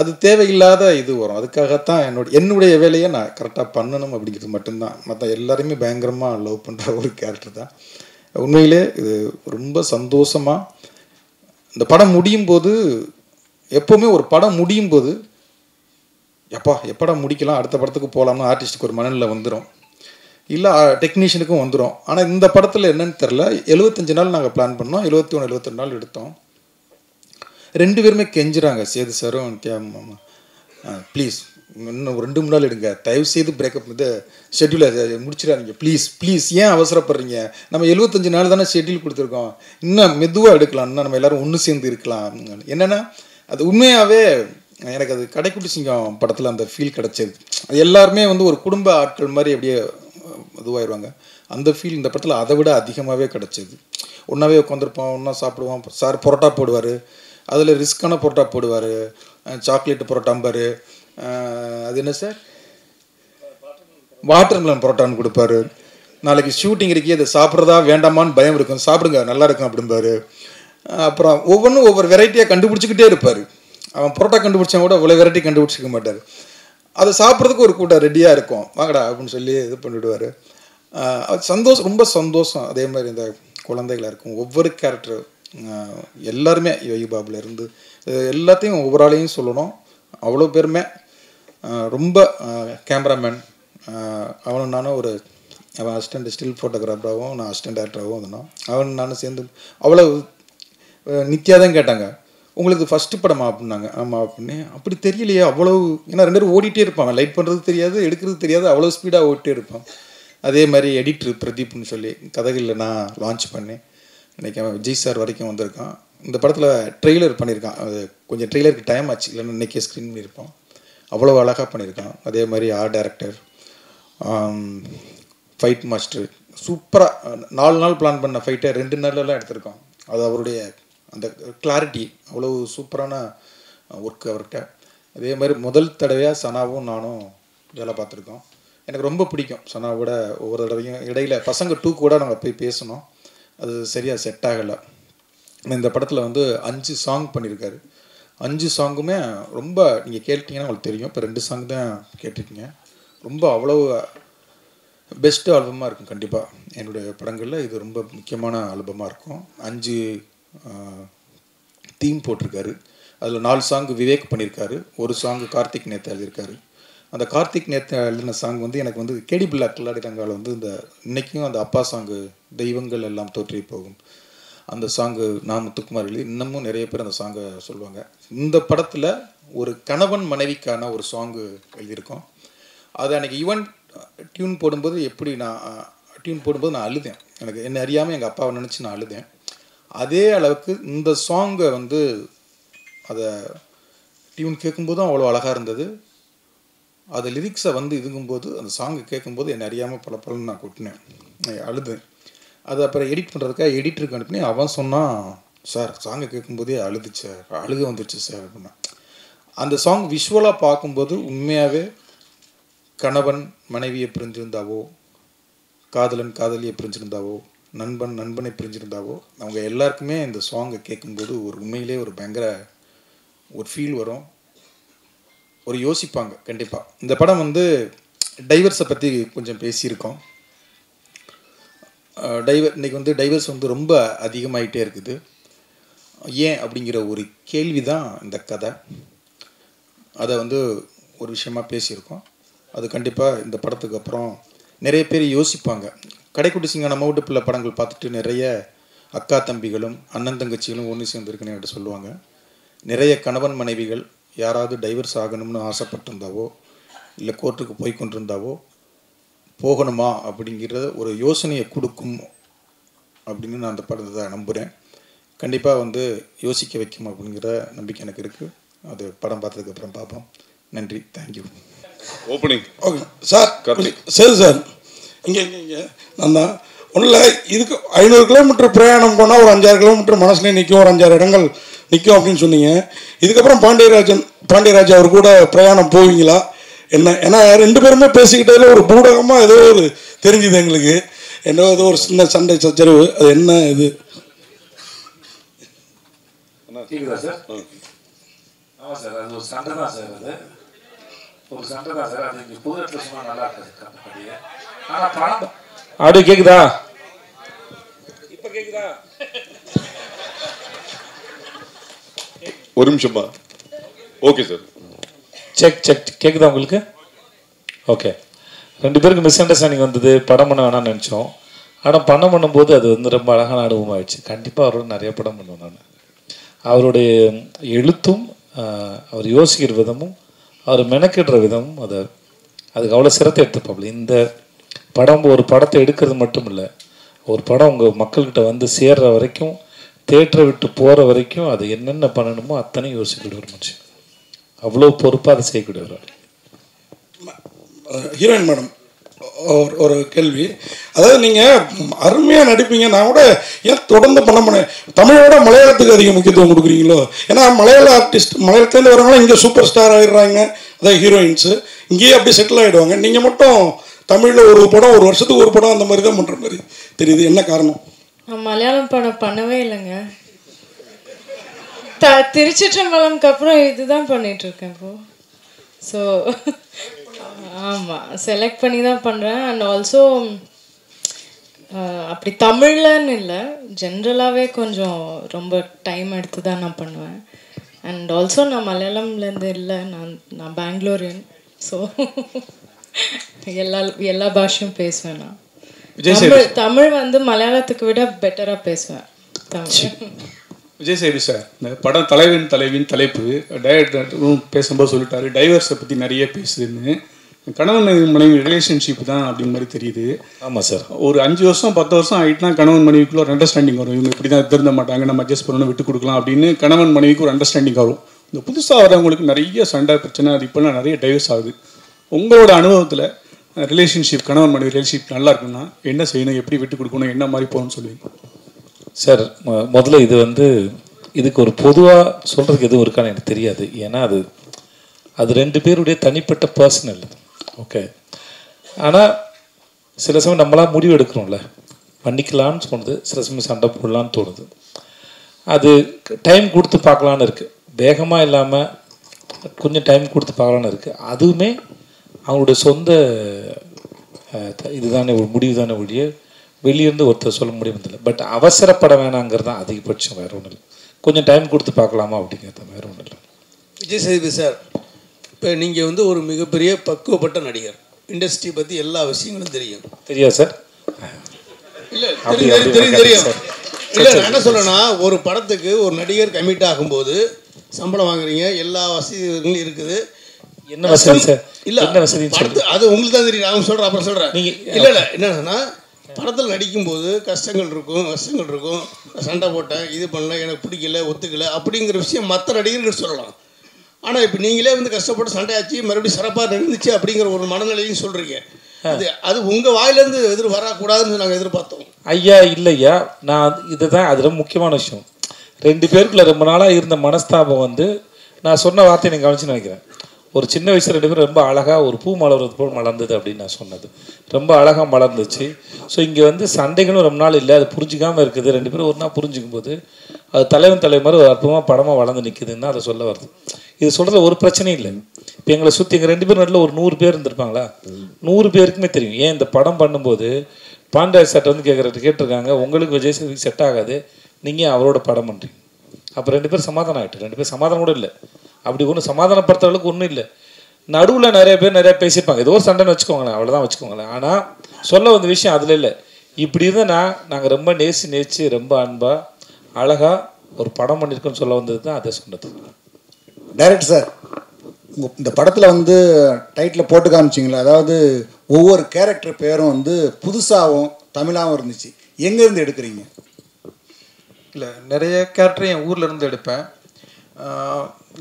அது தேவையில்லாத இது வரும். அதுக்காகத்தான் என்னுடைய வேலையை நான் கரெக்டாக பண்ணணும் அப்படிங்கிறது மட்டும்தான். மற்ற எல்லாருமே பயங்கரமாக லவ் பண்ணுற ஒரு கேரக்டர் தான். உண்மையிலே இது ரொம்ப சந்தோஷமாக இந்த படம் முடியும் போது, எப்போவுமே ஒரு படம் முடியும் போது எப்படா முடிக்கலாம், அடுத்த படத்துக்கு போகலாம்னு ஆர்டிஸ்ட்டுக்கு ஒரு மனநிலை வந்துடும், இல்லை டெக்னீஷியனுக்கும் வந்துடும். ஆனால் இந்த படத்தில் என்னன்னு தெரில, 75 நாள் நாங்கள் பிளான் பண்ணோம், 71 72 நாள் எடுத்தோம். 2 பேருமே கெஞ்சுறாங்க, சேது சாரும் ப்ளீஸ் இன்னும் 2-3 நாள் எடுங்க, தயவுசெய்து பிரேக்கப் இது ஷெட்யூலை முடிச்சிடாதீங்க ப்ளீஸ், ஏன் அவசரப்படுறீங்க, நம்ம 75 நாள் தானே ஷெட்யூல் கொடுத்துருக்கோம், இன்னும் மெதுவாக எடுக்கலாம், இன்னும் நம்ம எல்லோரும் ஒன்று சேர்ந்து இருக்கலாம். என்னென்னா அது உண்மையாகவே எனக்கு அது கடைக்குட்டி சிங்கம் படத்தில் அந்த ஃபீல் கிடச்சது. அது எல்லாருமே ஒரு குடும்ப ஆட்கள் மாதிரி அப்படியே இதுவாகிடுவாங்க. அந்த ஃபீல் இந்த படத்தில் அதை விட அதிகமாகவே கிடச்சிது. ஒன்றாவே உட்காந்துருப்போம், ஒன்றா சாப்பிடுவோம். சார் பரோட்டா போடுவார், அதில் ரிஸ்க்கான பரோட்டா போடுவார், சாக்லேட்டு பரோட்டாம்பார். அது என்ன சார், வாட்டர்மெலன் பரோட்டான்னு கொடுப்பாரு. நாளைக்கு ஷூட்டிங் இருக்கே, அதை சாப்பிட்றதா வேண்டாமான்னு பயம் இருக்கும், சாப்பிடுங்க நல்லா இருக்கும் அப்படிம்பாரு. அப்புறம் ஒவ்வொன்றும் ஒவ்வொரு வெரைட்டியாக கண்டுபிடிச்சிக்கிட்டே இருப்பார். அவன் பரோட்டா கண்டுபிடிச்சா கூட அவ்வளோ வெரைட்டி கண்டுபிடிச்சிக்க மாட்டார். அதை சாப்பிட்றதுக்கு ஒரு கூட்டம் ரெடியாக இருக்கும், வாங்கடா அப்படின்னு சொல்லி இது பண்ணிவிடுவார். அது சந்தோஷம், ரொம்ப சந்தோஷம். அதே மாதிரி இந்த குழந்தைகளாக இருக்கும், ஒவ்வொரு கேரக்டர் எல்லாருமே யோகி பாபுலேருந்து எல்லாத்தையும் ஒவ்வொரு ஆளையும் சொல்லணும். அவ்வளோ பேருமே ரொம்ப கேமராமேன், அவனும் நானும் அவன் அசிஸ்டண்ட் ஸ்டில் ஃபோட்டோகிராஃபராகவும் நான் அசிஸ்டன்ட் டேரக்டராகவும் இருந்தோம். அவன் நானும் சேர்ந்து அவ்வளோ நித்யா தான் கேட்டாங்க, உங்களுக்கு ஃபஸ்ட்டு படமா அப்படின்னாங்க. ஆமாம் அப்படின்னு. அப்படி தெரியலையே அவ்வளோ, ஏன்னா 2 பேரும் ஓடிட்டே இருப்பாங்க, லைட் பண்ணுறது தெரியாது, எடுக்கிறது தெரியாது, அவ்வளோ ஸ்பீடாக ஓடிட்டே இருப்பான். அதே மாதிரி எடிட்ரு பிரதீப்னு சொல்லி கதைகளில் நான் லான்ச் பண்ணேன். இன்றைக்கி அவன் விஜய் சார் வரைக்கும் வந்திருக்கான். இந்த படத்தில் ட்ரெய்லர் பண்ணியிருக்கான், அது கொஞ்சம் ட்ரெய்லருக்கு டைம் ஆச்சு, இல்லைன்னா இன்றைக்கே ஸ்க்ரீன் பண்ணியிருப்பான். அவ்வளோ அழகாக பண்ணியிருக்கான். அதே மாதிரி ஆர்ட் டைரக்டர், ஃபைட் மாஸ்டர் சூப்பராக 4 நாள் பிளான் பண்ண ஃபைட்டை 2 நாள்லாம் எடுத்திருக்கோம். அது அவருடைய அந்த கிளாரிட்டி அவ்வளோ சூப்பரான ஒர்க்கு அவர்கிட்ட. அதே மாதிரி முதல் தடவையாக சனாவும் நானும் வேலை பார்த்துருக்கோம். எனக்கு ரொம்ப பிடிக்கும் சனாவோட. ஒவ்வொரு தடவையும் இடையில் பசங்க 2 கூட நாங்கள் போய் பேசணும், அது சரியாக செட் ஆகலை. இந்த படத்தில் 5 சாங் பண்ணியிருக்காரு. 5 சாங்குமே ரொம்ப நீங்கள் கேட்டிங்கன்னா உங்களுக்கு தெரியும். இப்போ 2 சாங் தான் கேட்டிருக்கீங்க. ரொம்ப அவ்வளோ பெஸ்ட்டு ஆல்பமாக இருக்கும். கண்டிப்பாக என்னுடைய படங்களில் இது ரொம்ப முக்கியமான ஆல்பமாக இருக்கும். 5 தீம் போட்டிருக்காரு. அதில் 4 சாங்கு விவேக் பண்ணியிருக்காரு, 1 சாங்கு கார்த்திக் நேத்து எழுதியிருக்காரு. அந்த கார்த்திக் நேற்று எழுதின சாங் வந்து எனக்கு வந்து கேடி பில்லா கில்லாடிரங்காவில் வந்து இந்த இன்றைக்கும் அந்த அப்பா சாங்கு தெய்வங்கள் எல்லாம் தோற்றி போகும் அந்த சாங்கு நான் முத்துக்குமார் எழுதி இன்னமும் நிறைய பேர் அந்த சாங்கை சொல்லுவாங்க. இந்த படத்தில் ஒரு கணவன் மனைவிக்கான ஒரு சாங்கு எழுதியிருக்கோம். அது அன்றைக்கி ஈவன் டியூன் போடும்போது நான் அழுதேன். எனக்கு என்ன அறியாமல் எங்கள் அப்பாவை நினச்சி நான் அழுதேன். அதே அளவுக்கு இந்த சாங்கை வந்து அதை டியூன் கேட்கும்போதும் அவ்வளோ அழகாக இருந்தது. அது லிரிக்ஸை வந்து இதுங்கும்போது அந்த சாங்கை கேட்கும்போது என்னை அறியாமல் பலன்னு நான் கொட்டினேன், அழுதேன். அது அப்புறம் எடிட் பண்ணுறதுக்காக எடிட்டருக்கு அனுப்பினேன். அவன் சொன்னான், சார் சாங்கை கேட்கும்போதே அழுக வந்துடுச்சு சார் அப்படின்னா. அந்த சாங் விஷுவலாக பார்க்கும்போது உண்மையாகவே கணவன் மனைவியை பிரிஞ்சிருந்தாவோ, காதலன் காதலியை பிரிஞ்சிருந்தாவோ, நண்பன் நண்பனை பிரிஞ்சிருந்தாவோ, அவங்க எல்லாருக்குமே இந்த சாங்கை கேட்கும்போது ஒரு உண்மையிலே ஒரு பயங்கர ஒரு ஃபீல் வரும், ஒரு யோசிப்பாங்க கண்டிப்பாக. இந்த படம் வந்து டைவர்ஸை பற்றி கொஞ்சம் பேசியிருக்கோம். இன்றைக்கி வந்து டைவர்ஸ் வந்து ரொம்ப அதிகமாகிட்டே இருக்குது. ஏன் அப்படிங்கிற ஒரு கேள்வி தான் இந்த கதை. அதை வந்து ஒரு விஷயமாக பேசியிருக்கோம். அது கண்டிப்பாக இந்த படத்துக்கு அப்புறம் நிறைய பேர் யோசிப்பாங்க. கடைக்குட்டி சிங்கான மவுட்டு பிள்ளை படங்கள் பார்த்துட்டு நிறைய அக்கா தம்பிகளும் அண்ணன் தங்கச்சிகளும் ஒன்று சேர்ந்துருக்குன்னு என்கிட்ட சொல்லுவாங்க. நிறைய கணவன் மனைவிகள் யாராவது டைவர்ஸ் ஆகணும்னு ஆசைப்பட்டிருந்தாவோ, இல்லை கோர்ட்டுக்கு போய் கொண்டிருந்தாவோ, போகணுமா அப்படிங்கிற ஒரு யோசனையை கொடுக்கும் அப்படின்னு நான் அந்த படத்தை நம்புகிறேன். கண்டிப்பாக வந்து யோசிக்க வைக்கும் அப்படிங்கிற நம்பிக்கை எனக்கு இருக்குது. அது படம் பார்த்ததுக்கப்புறம் பார்ப்போம். நன்றி, தேங்க்யூ. Opening okay sir. சரி சார், இங்கே நான் தான் ஒன்றில் இதுக்கு 500 கிலோமீட்டர் பிரயாணம் போனால் ஒரு 5-6 கிலோமீட்டர் மனசுலேயே நிற்கும், ஒரு 5-6 இடங்கள் நிற்கும் அப்படின்னு சொன்னீங்க. இதுக்கப்புறம் பாண்டியராஜ் அவர் கூட பிரயாணம் போவீங்களா என்ன? ஏன்னா 2 பேருமே பேசிக்கிட்டதில் ஒரு பூடகமாக ஏதோ ஒரு தெரிஞ்சுது எங்களுக்கு. ஏதோ ஒரு சின்ன சண்டை சச்சரவு, அது என்ன இது? கேக்குதா சார்? ஆமாம் சார், அது ஒரு சண்டை தான் சார். அது ஒரு சண்டை தான் சார். அது இங்கே புதுநெட்டில் சொன்னால் நல்லா இருக்காது. ஆனால் படம் ஆடியோ கேட்குதா? இப்போ கேட்குதா? ஒரு நிமிஷமா. ஓகே சார், செக் கேட்குதா உங்களுக்கு? ஓகே. 2 பேருக்கு மிஸ் அண்டர்ஸ்டாண்டிங் வந்தது. படம் பண்ண வேணாம்னு நினச்சோம். ஆனால் பண்ணும்போது அது வந்து ரொம்ப அழகான அனுபவம் ஆயிடுச்சு. கண்டிப்பாக அவரோட நிறைய படம் பண்ணுவேன் நான். அவருடைய எழுத்தும் அவர் யோசிக்கிற விதமும் அவர் மெனக்கிடுற விதமும் அதுக்கு அவ்வளோ சிரத்தை எடுத்துப்பாப்புல. இந்த படம் ஒரு படத்தை எடுக்கிறது மட்டும் இல்லை, ஒரு படம் உங்கள் மக்கள்கிட்ட வந்து சேர்ற வரைக்கும், தேட்டரை விட்டு போகிற வரைக்கும் அது என்னென்ன பண்ணணுமோ அத்தனையும் யோசிக்கிற ஒரு மனுஷன். அவ்வளோ பொறுப்பாக அதை செய்யக்கூடியவர். ஹீரோயின் மேடம், ஒரு கேள்வி. அதாவது நீங்கள் அருமையாக நடிப்பீங்க. நான் கூட ஏன் தொடர்ந்து பண்ண முடியும், தமிழோட மலையாளத்துக்கு அதிக முக்கியத்துவம் கொடுக்குறீங்களோ? ஏன்னா மலையாள ஆர்டிஸ்ட், மலையாளத்துலேருந்து வரவங்களும் இங்கே சூப்பர் ஸ்டார் ஆகிடுறாங்க, அதான் ஹீரோயின்ஸு இங்கேயே அப்படி செட்டில் ஆகிடுவாங்க. நீங்கள் மட்டும் தமிழில் ஒரு படம், ஒரு வருஷத்துக்கு ஒரு படம் அந்த மாதிரி தான் பண்ணுற மாதிரி தெரியுது. என்ன காரணம்? நான் மலையாளம் படம் பண்ணவே இல்லைங்க. திருச்சிற்றம்பலம்க்கு அப்புறம் இதுதான் பண்ணிகிட்ருக்கேன் இப்போது. ஸோ ஆமாம், செலக்ட் பண்ணி தான் பண்ணுறேன். அண்ட் ஆல்சோ அப்படி தமிழ்லன்னு இல்லை, ஜென்ரலாகவே கொஞ்சம் ரொம்ப டைம் எடுத்து தான் நான் பண்ணுவேன். அண்ட் ஆல்சோ நான் மலையாளம்லேருந்து இல்லை, நான் பெங்களூரியன். ஸோ எல்லா பாஷையும் பேசுவேன் நான். தமிழ் வந்து மலையாளத்துக்கு விட பெட்டராக பேசுவேன் தமிழ். விஜய் சேவி சார், இந்த படம் தலைவின் தலைப்பு டைரக்டரும் பேசும்போது சொல்லிட்டாரு, டைவர்ஸை பற்றி நிறைய பேசுதுன்னு. கணவன் மனைவி ரிலேஷன்ஷிப் தான் அப்படிங்கிற மாதிரி தெரியுது. ஆமாம் சார், ஒரு 5 வருஷம் 10 வருஷம் ஆகிட்டுனா கணவன் மனைவிக்குள்ள ஒரு அண்டர்ஸ்டாண்டிங் வரும். இவங்க இப்படி தான் திருந்த மாட்டாங்க, நம்ம அட்ஜஸ்ட் பண்ணணும், விட்டு கொடுக்கலாம் அப்படின்னு கணவன் மனைவிக்கு ஒரு அண்டர்ஸ்டாண்டிங் வரும். இந்த புதுசாக வரவங்களுக்கு நிறைய சண்டை பிரச்சனை, அது இப்போலாம் நிறைய டைவர்ஸ் ஆகுது. உங்களோட அனுபவத்தில் ரிலேஷன்ஷிப், கணவன் மனைவி ரிலேஷன்ஷிப் நல்லா இருக்குன்னா என்ன செய்யணும், எப்படி விட்டு கொடுக்கணும், என்ன மாதிரி போகணும்னு சொல்லுவீங்க சார்? முதல்ல இது வந்து இதுக்கு ஒரு பொதுவாக சொல்கிறதுக்கு எதுவும் இருக்கான்னு எனக்கு தெரியாது. ஏன்னா அது 2 பேருடைய தனிப்பட்ட பர்சனல். ஓகே, ஆனால் சில சமயம் நம்மளாம் முடிவு எடுக்கிறோம்ல, பண்ணிக்கலான்னு தோணுது, சில சமயம் சண்டை போடலான்னு தோணுது. அது டைம் கொடுத்து பார்க்கலான்னு இருக்குது, வேகமாக இல்லாமல் கொஞ்சம் டைம் கொடுத்து பார்க்கலான்னு இருக்குது. அதுவுமே அவங்களுடைய சொந்த இதுதானே முடிவு தானே ஒழிய வெளியிருந்து ஒருத்தர் சொல்ல முடியதில்லை. பட் அவசரப்பட வேணாங்கிறது தான் அதிகபட்சம், வேறு ஒன்றும் இல்லை. கொஞ்சம் டைம் கொடுத்து பார்க்கலாமா அப்படிங்கிறது வேறு ஒன்றும் இல்லை. விஜய் சேதுபதி சார், இப்போ நீங்கள் வந்து ஒரு மிகப்பெரிய பக்குவப்பட்ட நடிகர், இண்டஸ்ட்ரி பற்றி எல்லா விஷயங்களும் தெரியும். தெரியாது சார்? இல்லை, தெரியும். இல்லை, நான் என்ன சொல்கிறேன்னா, ஒரு படத்துக்கு ஒரு நடிகர் கமிட் ஆகும்போது சம்பளம் வாங்குறீங்க, எல்லா வசதிகளும் இருக்குது. என்ன வசதி சார்? இல்லை, என்ன வசதி? படத்து அது உங்களுக்கு தான் தெரியும். நான் சொல்கிறேன், அப்புறம் சொல்கிறேன். நீங்கள் இல்லை என்னன்னா, படத்தில் நடிக்கும்போது கஷ்டங்கள் இருக்கும். சண்டை போட்டேன், இது பண்ணல, எனக்கு பிடிக்கல, ஒத்துக்கலை அப்படிங்கிற விஷயம் மற்ற நடிகர்கள் சொல்லலாம். ஆனால் இப்போ நீங்களே வந்து கஷ்டப்பட்டு சண்டை ஆச்சு, மறுபடியும் சிறப்பாக நடந்துச்சு அப்படிங்கிற ஒரு மனநிலையும் சொல்கிறீங்க. அது உங்கள் வாயிலேருந்து வரக்கூடாதுன்னு நாங்கள் எதிர்பார்த்தோம். ஐயா இல்லையா, நான் இதுதான் அது ரொம்ப முக்கியமான விஷயம். 2 பேருக்குள்ள ரொம்ப நாளாக இருந்த மனஸ்தாபம் வந்து நான் சொன்ன வார்த்தையை நீங்கள் கவனிச்சுன்னு நினைக்கிறேன். ஒரு சின்ன வயசில் 2 பேரும் ரொம்ப அழகாக ஒரு பூ மலர்றது போல் மலர்ந்தது அப்படின்னு நான் சொன்னது ரொம்ப அழகாக மலர்ந்துச்சு. ஸோ இங்கே வந்து சண்டைகளும் ரொம்ப நாள் இல்லை, அது புரிஞ்சிக்காமல் இருக்குது. 2 பேரும் ஒரு நாள் புரிஞ்சிக்கும் போது அது தலைவர் ஒரு அற்புதமாக படமாக வளர்ந்து நிற்குதுன்னு அதை சொல்ல வருது. இது சொல்கிறது ஒரு பிரச்சனையும் இல்லை. இப்போ எங்களை சுற்றி எங்கள் 2 பேர் நடுவில் ஒரு 100 பேர் இருந்திருப்பாங்களா? 100 பேருக்குமே தெரியும். ஏன் இந்த படம் பண்ணும்போது பாண்டியராஜ் சார்ட்ட வந்து கேட்டிருக்காங்க, உங்களுக்கு விஜய் சேதுக்கு செட் ஆகாது, நீங்கள் அவரோட படம் பண்ணுறீங்க. அப்போ 2 பேர் சமாதானம் ஆகிட்டு. 2 பேர் சமாதானம் கூட இல்லை, அப்படி ஒன்றும் சமாதானப்படுத்துற அளவுக்கு ஒன்றும் இல்லை. நடுவில் நிறைய பேர் நிறையா பேசியிருப்பாங்க, ஏதோ ஒரு சண்டைன்னு வச்சுக்கோங்களேன், அவ்வளோதான் வச்சுக்கோங்களேன். ஆனால் சொல்ல வந்த விஷயம் அதில் இல்லை. இப்படி இருந்தால் நாங்கள் ரொம்ப நேசிச்சு ரொம்ப அன்பாக அழகாக ஒரு படம் பண்ணியிருக்கோன்னு சொல்ல வந்தது தான் அதை சொன்னது. டைரக்டர் சார், இந்த படத்தில் வந்து டைட்டில் போட்டு காமிச்சிங்களா, அதாவது ஒவ்வொரு கேரக்டர் பேரும் வந்து புதுசாகவும் தமிழாகவும் இருந்துச்சு. எங்கேருந்து எடுக்கிறீங்க? இல்லை, நிறைய கேரக்டர் என் ஊரில் இருந்து எடுப்பேன்.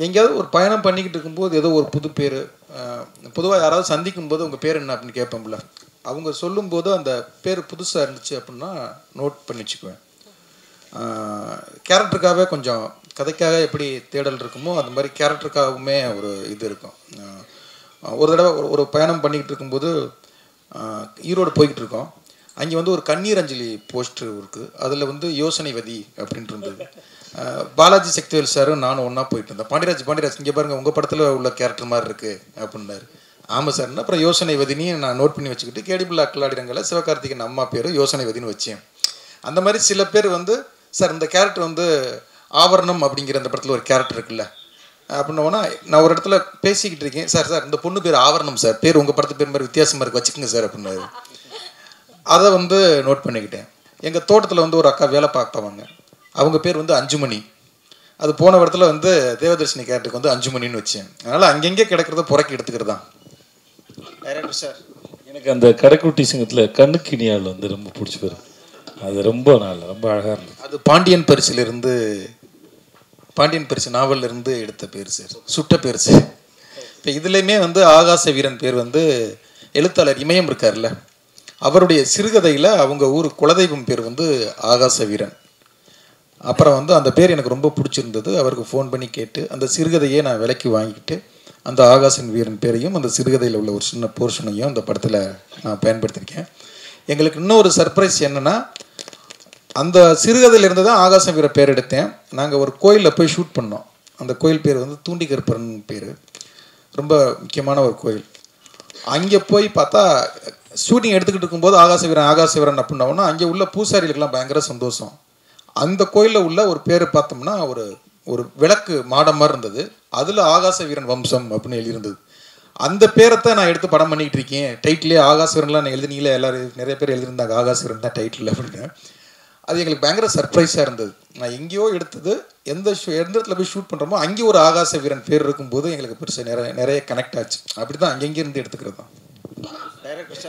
எங்கேயாவது ஒரு பயணம் பண்ணிக்கிட்டு இருக்கும்போது ஏதோ ஒரு புது பேர், பொதுவாக யாராவது சந்திக்கும் போது உங்கள் பேர் என்ன அப்படின்னு கேட்போம்ல, அவங்க சொல்லும்போது அந்த பேர் புதுசாக இருந்துச்சு அப்படின்னா நோட் பண்ணி வச்சுக்குவேன். கேரக்டருக்காகவே கொஞ்சம் கதைக்காக எப்படி தேடல் இருக்குமோ அந்த மாதிரி கேரக்டருக்காகவுமே ஒரு இது இருக்கும். ஒரு தடவை ஒரு பயணம் பண்ணிக்கிட்டு இருக்கும்போது ஈரோடு போய்கிட்டு இருக்கோம். அங்கே வந்து ஒரு கண்ணீர் அஞ்சலி போஸ்டர் இருக்குது. அதில் வந்து யோசனைவதி அப்படின்ட்டு இருந்தது. பாலாஜி சக்திவேல் சாரும் நானும் ஒன்றா போயிட்டு இருந்தேன். பாண்டியராஜ் இங்கே பாருங்கள், உங்கள் படத்தில் உள்ள கேரக்டர் மாதிரி இருக்குது அப்படின்னாரு. ஆமாம் சார்னா அப்புறம் யோசனைவதினியும் நான் நோட் பண்ணி வச்சுக்கிட்டு கேடிபிள் அக்கலாடிரங்களை சிவகார்த்திகேயன் அம்மா பேர் யோசனைவதினு வச்சேன். அந்த மாதிரி சில பேர் வந்து சார் இந்த கேரக்டர் வந்து ஆவரணம் அப்படிங்கிற அந்த படத்தில் ஒரு கேரக்டர் இருக்குல்ல அப்படின்னோன்னா, நான் ஒரு இடத்துல பேசிக்கிட்டு இருக்கேன், சார் இந்த பொண்ணு பேர் ஆவரணம் சார், பேர் உங்கள் படத்து பேர் மாதிரி வித்தியாசமாக இருக்குது, வச்சுக்கோங்க சார் அப்படின்னாரு. அதை வந்து நோட் பண்ணிக்கிட்டேன். எங்கள் தோட்டத்தில் வந்து ஒரு அக்கா வேலை பார்ப்பாங்க, அவங்க பேர் வந்து அஞ்சுமணி. அது போன இடத்துல வந்து தேவதர்ஷினி கேரக்டருக்கு வந்து அஞ்சுமணின்னு வச்சேன். அதனால் அங்கங்கே கிடைக்கிறத புறக்கி எடுத்துக்கிறது தான். டைரக்டர் சார், எனக்கு அந்த கடைக்குட்டி சிங்கத்தில் கண்ணுக்கினியால் வந்து ரொம்ப பிடிச்சி பேர், அது ரொம்ப ரொம்ப அழகாக இருந்தது. அது பாண்டியன் பரிசு நாவலிருந்து எடுத்த பேர் சார், சுட்ட பேர் சார். இப்போ இதுலேயுமே வந்து ஆகாச வீரன் பேர் வந்து எழுத்தாளர் இமயம் இருக்கார்ல, அவருடைய சிறுகதையில் அவங்க ஊர் குலதெய்வம் பேர் வந்து ஆகாச வீரன். அப்புறம் வந்து அந்த பேர் எனக்கு ரொம்ப பிடிச்சிருந்தது. அவருக்கு ஃபோன் பண்ணி கேட்டு அந்த சிறுகதையை நான் விலைக்கு வாங்கிக்கிட்டு அந்த ஆகாசன் வீரன் பேரையும் அந்த சிறுகதையில் உள்ள ஒரு சின்ன போர்ஷனையும் அந்த படத்தில் நான் பயன்படுத்தியிருக்கேன். எங்களுக்கு இன்னொரு சர்ப்ரைஸ் என்னென்னா, அந்த சிறுகதையிலிருந்து தான் ஆகாச வீர பேர் எடுத்தேன். நாங்கள் ஒரு கோயிலில் போய் ஷூட் பண்ணோம். அந்த கோயில் பேர் வந்து தூண்டிகருப்பரன் பேர், ரொம்ப முக்கியமான ஒரு கோயில். அங்கே போய் பார்த்தா ஷூட்டிங் எடுத்துக்கிட்டு இருக்கும்போது ஆகாச வீரன் அப்படின்னோன்னா அங்கே உள்ள பூசாரிகளுக்கெல்லாம் பயங்கர சந்தோஷம். அந்த கோயிலில் உள்ள ஒரு பேர் பார்த்தோம்னா ஒரு விளக்கு மாடம் மாதிரி இருந்தது, அதில் ஆகாச வீரன் வம்சம் அப்படின்னு எழுதியிருந்தது. அந்த பேரத்தை நான் எடுத்து படம் பண்ணிக்கிட்டு இருக்கேன். டைட்டிலே ஆகாச வீரன்லாம் நான் எழுதினீங்களே, எல்லாரும் நிறைய பேர் எழுதியிருந்தாங்க ஆகாச வீரன் தான் டைட்டில் அப்படின்னு. அது எங்களுக்கு பயங்கர சர்ப்ரைஸாக இருந்தது. நான் எங்கேயோ எடுத்தது, எந்த இடத்துல போய் ஷூட் பண்ணுறோமோ அங்கே ஒரு ஆகாச வீரன் பேர் இருக்கும்போது எங்களுக்கு பெருசாக நிறைய கனெக்ட் ஆச்சு. அப்படி தான் அங்கேருந்து எடுத்துக்கிறது தான். டைரக்டர்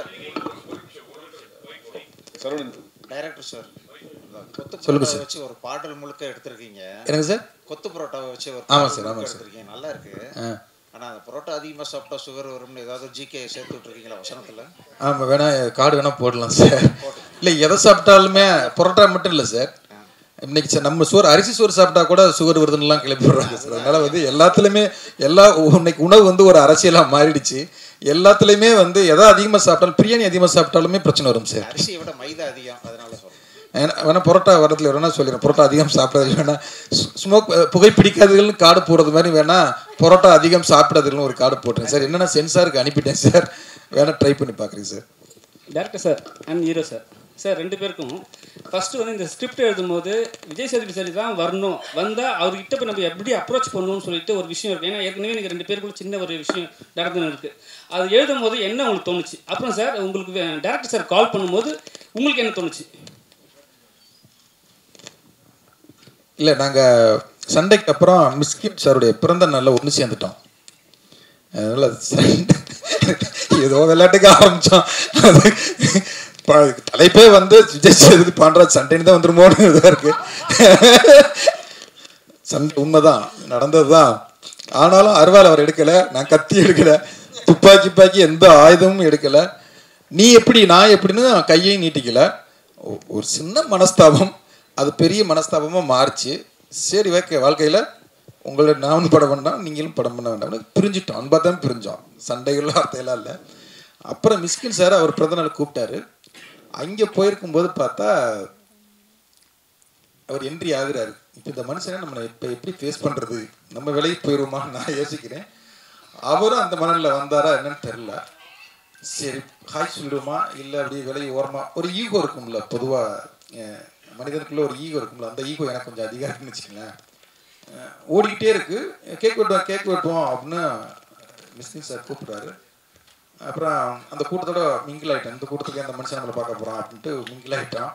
சார், கொத்து சொல்லுங்க பரோட்டா சார். வச்சு ஒரு பாடல் முழுக்க எடுத்திருக்கீங்க. எனக்கு சார் கொத்து பரோட்டாவை வச்சு ஒரு ஆமாம் சார் எடுத்திருக்கீங்க, நல்லா இருக்கு. ஆனால் அந்த பரோட்டா அதிகமாக சாப்பிட்டா சுகர் வரும்னு ஏதாவது ஜிகே சேர்த்து விட்டுருக்கீங்களா வசனத்தில்? ஆமாம், கார்டு வேணால் போடலாம் சார். இல்லை, எதை சாப்பிட்டாலுமே பரோட்டா மட்டும் இல்லை சார். இன்னைக்கு சார் நம்ம அரிசி சோறு சாப்பிட்டா கூட சுகர் வருதுன்னுலாம் கிளப்பி விடுறாங்க சார். அதனால் வந்து எல்லாத்துலேயுமே இன்னைக்கு உணவு வந்து ஒரு அரசியலாக மாறிடுச்சு. எல்லாத்துலேயுமே வந்து எதை அதிகமாக சாப்பிட்டாலும், பிரியாணி அதிகமாக சாப்பிட்டாலுமே பிரச்சனை வரும் சார். அரிசியை விட மைதா அதிகம், அதனால சொல்கிறேன். வேணா பரோட்டா வரதுல வேணா சொல்லிடுறேன், பரோட்டா அதிகம் சாப்பிட்றது வேணா, புகைப்பிடிக்காததுன்னு கார்டு போடுறது மாதிரி வேணா பரோட்டா அதிகம் சாப்பிடாதுன்னு ஒரு கார்டு போட்டுறேன் சார். என்னென்னா சென்சாருக்கு அனுப்பிட்டேன் சார், வேணா ட்ரை பண்ணி பார்க்குறேன் sir. Director sir and hero sir, 2 பேருக்கும் ஃபஸ்ட்டு வந்து இந்த ஸ்கிரிப்ட் எழுதும்போது விஜய் சேதுபதி சார் தான் வரணும், வந்தால் அவர்கிட்ட இப்போ நம்ம எப்படி அப்ரோச் பண்ணணும்னு சொல்லிட்டு ஒரு விஷயம் இருக்குது. ஏன்னா ஏற்கனவே எனக்கு 2 பேருக்குள்ள சின்ன ஒரு விஷயம் நடந்துன்னு இருக்குது. அது எழுதும் போது என்ன உங்களுக்கு தோணுச்சு? அப்புறம் சார் உங்களுக்கு டேரக்டர் சார் கால் பண்ணும்போது உங்களுக்கு என்ன தோணுச்சு? இல்லை, நாங்கள் சண்டைக்கு அப்புறம் மிஸ்கின் சாருடைய பிறந்த நாளில் ஒன்று சேர்ந்துட்டோம். அதனால் ஏதோ விளையாட்டுக்கு ஆரம்பித்தோம். தலைப்பே வந்து விஜய் சேதுபதி பாண்டராஜ் சண்டைன்னு தான் வந்துருமோன்னு இதாக இருக்குது. சண்டை உண்மைதான், நடந்தது தான். ஆனாலும் அருவாள் அவர் எடுக்கலை, நான் கத்தி எடுக்கலை, துப்பாக்கி எந்த ஆயுதமும் எடுக்கலை. நீ எப்படி நான் எப்படின்னு கையையும் நீட்டிக்கலை. ஒரு சின்ன மனஸ்தாபம், அது பெரிய மனஸ்தாபமாக மாறிச்சு. சரி ஓகே, வாழ்க்கையில் உங்களை நானும் படம் பண்ணால் நீங்களும் படம் பண்ண வேண்டாம்னு பிரிஞ்சிட்டோம். அன்பாக தான் பிரிஞ்சோம், சண்டைகள்லாம் வார்த்தையெல்லாம் இல்லை. அப்புறம் மிஸ்கின் சார் அவர் பிறந்தநாள் கூப்பிட்டாரு. அங்கே போயிருக்கும்போது பார்த்தா அவர் என்ட்ரி ஆகுறாரு. இப்போ இந்த மனுஷனை நம்ம இப்போ எப்படி ஃபேஸ் பண்ணுறது, நம்ம விலைக்கு போயிடுவோமான்னு நான் யோசிக்கிறேன். அவரும் அந்த மனநில் வந்தாரா என்னன்னு தெரில. சரி ஹாய் சொல்லிடுவோமா, இல்லை அப்படியே விலை ஓரமா, ஒரு ஈகோ இருக்கும்ல, பொதுவாக மனிதனுக்குள்ள ஒரு ஈகோ இருக்கும்ல, அந்த ஈகோ எனக்கு கொஞ்சம் அதிகாரம்னு வச்சுக்கங்களேன். ஓடிக்கிட்டே இருக்கு. கேக் வெட்டுவோம் அப்படின்னு மிஸ்கின் சார் கூப்பிட்றாரு. அப்புறம் அந்த கூட்டத்தோட மிங்கிள் ஆகிட்டேன். இந்த கூட்டத்துக்கு அந்த மனுஷன் நம்மளை பார்க்க போகிறான் அப்படின்ட்டு மிங்கிள் ஆகிட்டான்.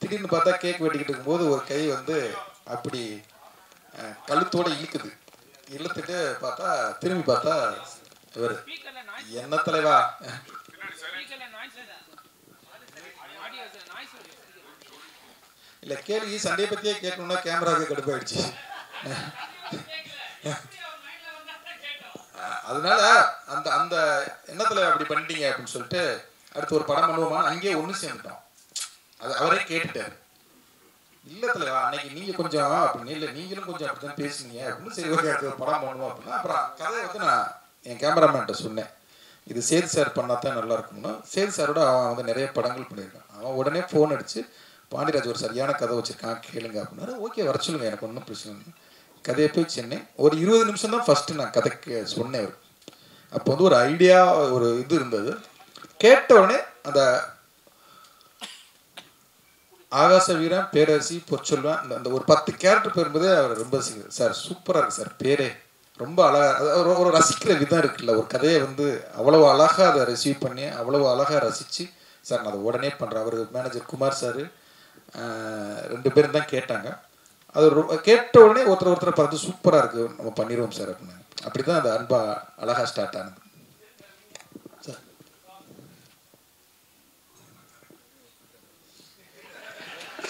திடீர்னு பார்த்தா கேக் வெட்டிக்கிட்டு இருக்கும்போது ஒரு கை வந்து அப்படி கழுத்தோடு இழுக்குது. இழுத்துட்டு பார்த்தா திரும்பி பார்த்தா இவர் என்ன தலைவா, இல்லை கேள்வி சண்டையை பற்றியே கேட்கணுன்னா கேமராவுக்கு கடுப்பாயிடுச்சு. அதனால அந்த அந்த எண்ணத்துல அப்படி பண்ணிட்டீங்க அப்படின்னு சொல்லிட்டு அடுத்து ஒரு படம் பண்ணுவோமா, அங்கேயே ஒன்று சேர்ந்துட்டோம். அது அவரே கேட்டுட்டாரு. இல்லை தலைவா அன்னைக்கு நீங்கள் கொஞ்சம் அப்படின்னு, இல்லை நீங்களும் கொஞ்சம் அப்படி தான் பேசுனீங்க அப்படின்னு. சரி ஓகே, அது ஒரு படம் பண்ணுவோம் அப்படின்னா அப்புறம் கதையை வந்து நான் என் கேமராமேன்ட்ட சொன்னேன், இது சேது சார் பண்ணால் தான் நல்லா இருக்கும்னா. சேது சாரோட அவன் வந்து நிறைய படங்கள் பண்ணியிருக்கான். அவன் உடனே ஃபோன் அடிச்சு பாண்டியராஜ் ஒரு சரியான கதை வச்சுருக்கான் கேளுங்க அப்படின்னாரு. ஓகே வர சொல்லுங்க, எனக்கு ஒன்றும் பிரச்சனை இல்லை. கதையை போய் சொன்னேன். ஒரு 20 நிமிஷம் தான் ஃபஸ்ட்டு நான் கதைக்கு சொன்னேன். அவர் அப்போ வந்து ஒரு ஐடியா, ஒரு இது இருந்தது. கேட்ட உடனே அந்த ஆகாச வீரன், பேரரசி, பொற்சொல்வன், அந்த ஒரு 10 கேரக்டர் பேர் என்பதே அவர் ரொம்ப சார் சூப்பராக இருக்குது சார், பேரே ரொம்ப அழகாக, ஒரு ரசிக்கிற விதம் இருக்குல்ல. ஒரு கதையை வந்து அவ்வளோ அழகாக அதை ரிசீவ் பண்ணி அவ்வளோ அழகாக ரசித்து சார் நான் அதை உடனே பண்ணுறேன். அவர் மேனேஜர் குமார் சார் 2 பேரும் தான் கேட்டாங்க. அது கேட்ட உடனே ஒருத்தரை பார்த்து சூப்பராக இருக்குது, நம்ம பண்ணிடுவோம் சார் அப்படின்னு. அப்படி தான் அந்த அன்பா அழகாக ஸ்டார்ட் ஆனது சார்.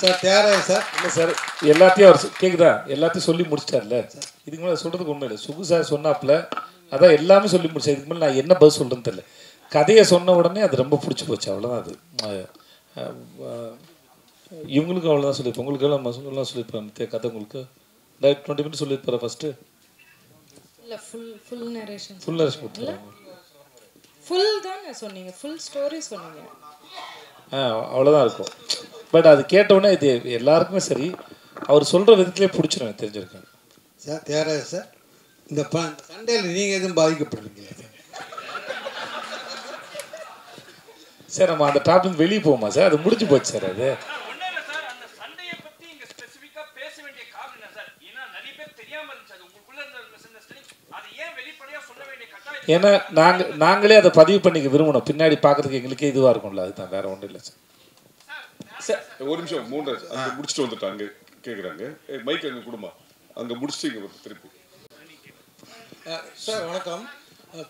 சார் தேராய் சார். இல்லை சார், எல்லாத்தையும் அவர் கேட்குதா, எல்லாத்தையும் சொல்லி முடிச்சிட்டார்ல. இதுக்கு மேலே சொல்கிறதுக்கு ஒன்றும் இல்லை. சுகு சார் சொன்னாப்புல அதான் எல்லாமே சொல்லி முடிச்சேன். இதுக்கு மேலே நான் என்ன பதில் சொல்கிறேன்னு தெரியல. கதையை சொன்ன உடனே அது ரொம்ப பிடிச்சி போச்சு, அவ்வளோதான். அது இவங்களுக்கும் அவ்வளோதான் சொல்லியிருப்பேன், உங்களுக்கு எல்லாம் சொல்லியிருப்பேன். கதை உங்களுக்கு 20 மினிட்ஸ் சொல்லியிருப்பாரு ஃபஸ்ட்டு. இல்லை ஃபுல் நரேஷன் கொடுத்துருவாங்க. ஃபுல் தான் சொன்னீங்க, ஃபுல் ஸ்டோரி சொன்னீங்க. அவ்வளோதான் இருக்கும். பட் அது கேட்டவுடனே இது எல்லாருக்குமே சரி, அவர் சொல்கிற விதத்துலேயே பிடிச்சிடும், எனக்கு தெரிஞ்சிருக்கேன் சார். தேராய் சார், இந்த சண்டையில் நீங்கள் எதுவும் பாதிக்கப்படுறீங்களா சார்? நம்ம அந்த டாபிக் வெளியே போமா சார்? அது முடிஞ்சு போச்சு சார். அது ஏன்னா நாங்களே அதை பதிவு பண்ணிக்க விரும்பணும், பின்னாடி பார்க்கறதுக்கு எங்களுக்கே இதுவாக இருக்கும்ல, அதுதான், வேற ஒன்றும் இல்லை சார். சார் ஒரு நிமிஷம், 3 அங்கே முடிச்சுட்டு வந்துட்டாங்க கேட்குறாங்க. மைக் அங்கே கொடுமா, அங்கே முடிச்சுட்டு இங்கே திருப்பி. சார் வணக்கம்.